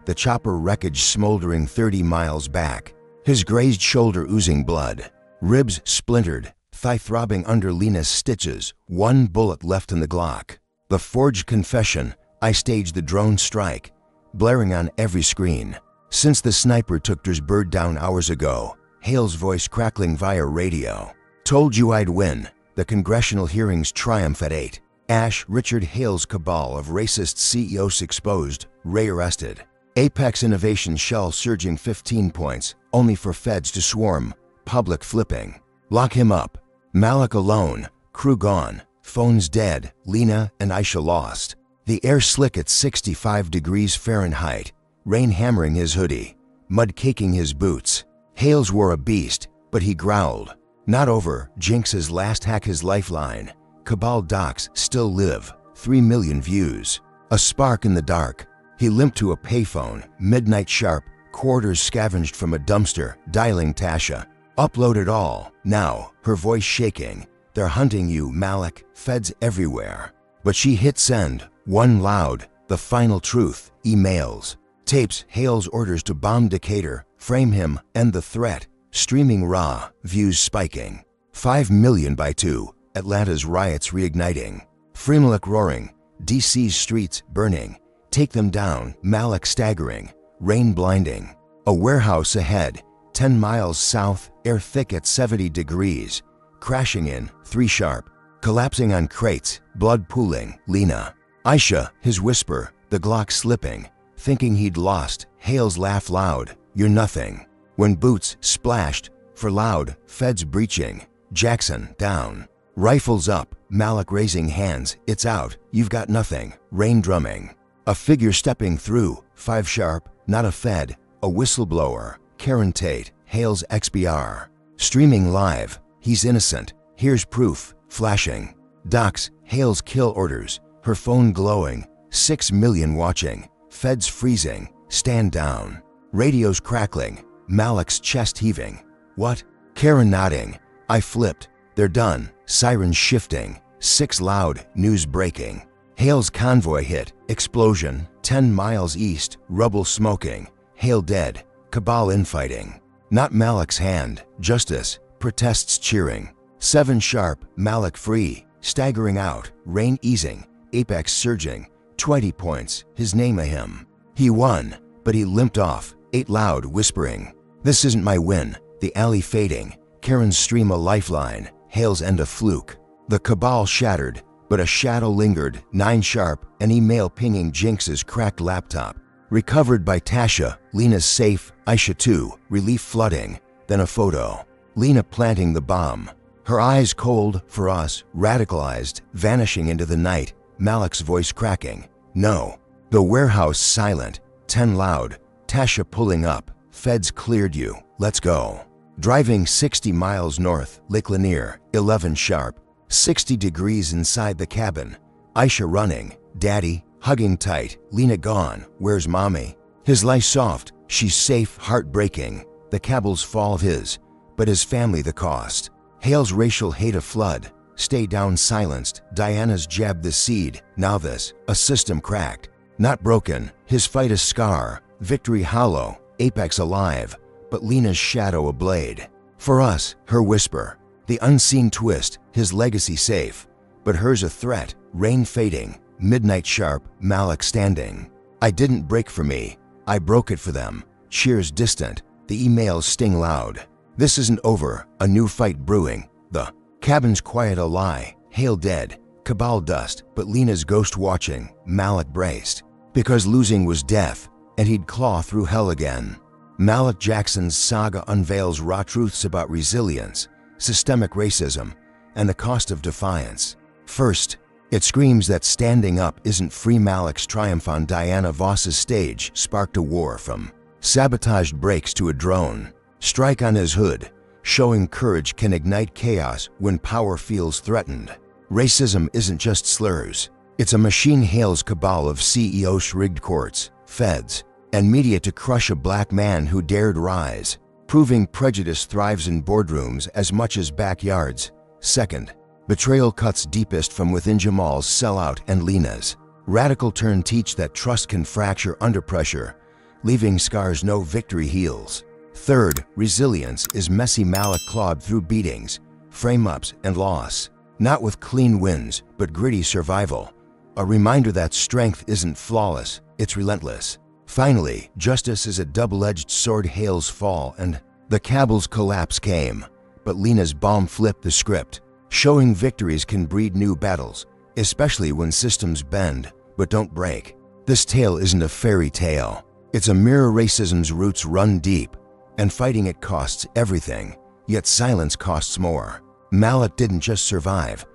the chopper wreckage smoldering 30 miles back, his grazed shoulder oozing blood, ribs splintered, thigh throbbing under Lena's stitches, one bullet left in the Glock. The forged confession, I staged the drone strike, blaring on every screen. Since the sniper took his bird down hours ago, Hale's voice crackling via radio. Told you I'd win. The congressional hearings triumph at 8. Ash Richard Hale's cabal of racist CEOs exposed, Ray arrested. Apex Innovation shell surging 15 points, only for feds to swarm, public flipping. Lock him up. Malik alone, crew gone, phones dead, Lena and Aisha lost. The air slick at 65 degrees Fahrenheit, rain hammering his hoodie, mud caking his boots. Hales wore a beast, but he growled. Not over, Jinx's last hack his lifeline. Cabal docs still live, 3 million views. A spark in the dark. He limped to a payphone, midnight sharp, quarters scavenged from a dumpster, dialing Tasha. Upload it all, now, her voice shaking. They're hunting you, Malik, feds everywhere. But she hit send, one loud, the final truth, emails. Tapes Hale's orders to bomb Decatur, frame him, end the threat. Streaming raw, views spiking. 5 million by 2, Atlanta's riots reigniting. Fremont roaring, DC's streets burning. Take them down, Malik staggering, rain blinding. A warehouse ahead, 10 miles south, air thick at 70 degrees. Crashing in, 3 sharp. Collapsing on crates, blood pooling, Lena. Aisha, his whisper, the Glock slipping. Thinking he'd lost, Hale's laugh loud, you're nothing. When boots splashed, for loud, feds breaching. Jackson, down. Rifles up, Malik raising hands, it's out, you've got nothing, rain drumming. A figure stepping through, 5 sharp, not a fed, a whistleblower. Karen Tate, Hale's XBR. Streaming live, he's innocent, here's proof, flashing. Docs, Hale's kill orders, her phone glowing, 6 million watching. Feds freezing, stand down. Radios crackling, Malik's chest heaving. What? Karen nodding. I flipped. They're done. Sirens shifting. 6 loud, news breaking. Hale's convoy hit. Explosion. 10 miles east. Rubble smoking. Hale dead. Cabal infighting. Not Malik's hand. Justice. Protests cheering. 7 sharp. Malik free. Staggering out. Rain easing. Apex surging. 20 points. His name a him. He won, but he limped off. 8 loud whispering. This isn't my win. The alley fading. Karen's stream a lifeline. Hale's end a fluke. The cabal shattered, but a shadow lingered. 9 sharp, an email pinging Jinx's cracked laptop. Recovered by Tasha. Lena's safe. Aisha too. Relief flooding. Then a photo. Lena planting the bomb. Her eyes cold, for us, radicalized, vanishing into the night. Malik's voice cracking. No. The warehouse silent. 10 loud. Tasha pulling up. Feds cleared you. Let's go. Driving 60 miles north, Lake Lanier, 11 sharp. 60 degrees inside the cabin. Aisha running. Daddy, hugging tight. Lena gone. Where's mommy? His life soft. She's safe, heartbreaking. The cabal's fall his, but his family the cost. Hale's racial hate a flood. Stay down silenced. Diana's jabbed the seed. Now this, a system cracked. Not broken. His fight a scar. Victory hollow. Apex alive. But Lena's shadow a blade. For us, her whisper. The unseen twist. His legacy safe. But hers a threat. Rain fading. Midnight sharp. Malik standing. I didn't break for me. I broke it for them. Cheers distant. The emails sting loud. This isn't over. A new fight brewing. The cabin's quiet a lie. Hale dead. Cabal dust, but Lena's ghost watching. Malik braced. Because losing was death, and he'd claw through hell again. Malik Jackson's saga unveils raw truths about resilience, systemic racism, and the cost of defiance. First, it screams that standing up isn't free. Malik's triumph on Diana Voss's stage sparked a war from sabotaged brakes to a drone. Strike on his hood, showing courage can ignite chaos when power feels threatened. Racism isn't just slurs. It's a machine. Hale's cabal of CEOs rigged courts, feds, and media to crush a black man who dared rise. proving prejudice thrives in boardrooms as much as backyards. Second, betrayal cuts deepest from within Jamal's sellout and Lena's. Radical turn teach that trust can fracture under pressure, leaving scars no victory heals. Third, resilience is messy. Malik clawed through beatings, frame-ups, and loss. Not with clean wins, but gritty survival. A reminder that strength isn't flawless, it's relentless. Finally, justice is a double-edged sword. Hale's fall and the cabal's collapse came, but Lena's bomb flipped the script, showing victories can breed new battles, especially when systems bend but don't break. This tale isn't a fairy tale. It's a mirror. Racism's roots run deep, and fighting it costs everything, yet silence costs more. Malik didn't just survive,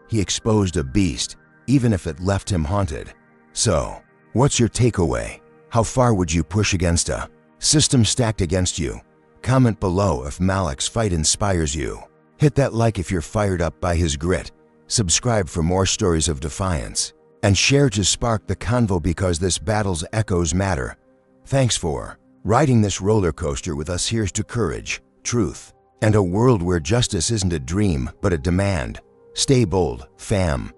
he exposed a beast, even if it left him haunted. So, what's your takeaway? How far would you push against a system stacked against you? Comment below if Malik's fight inspires you. Hit that like if you're fired up by his grit. Subscribe for more stories of defiance. And share to spark the convo, because this battle's echoes matter. Thanks for riding this roller coaster with us. Here's to courage, truth, and a world where justice isn't a dream but a demand. Stay bold, fam.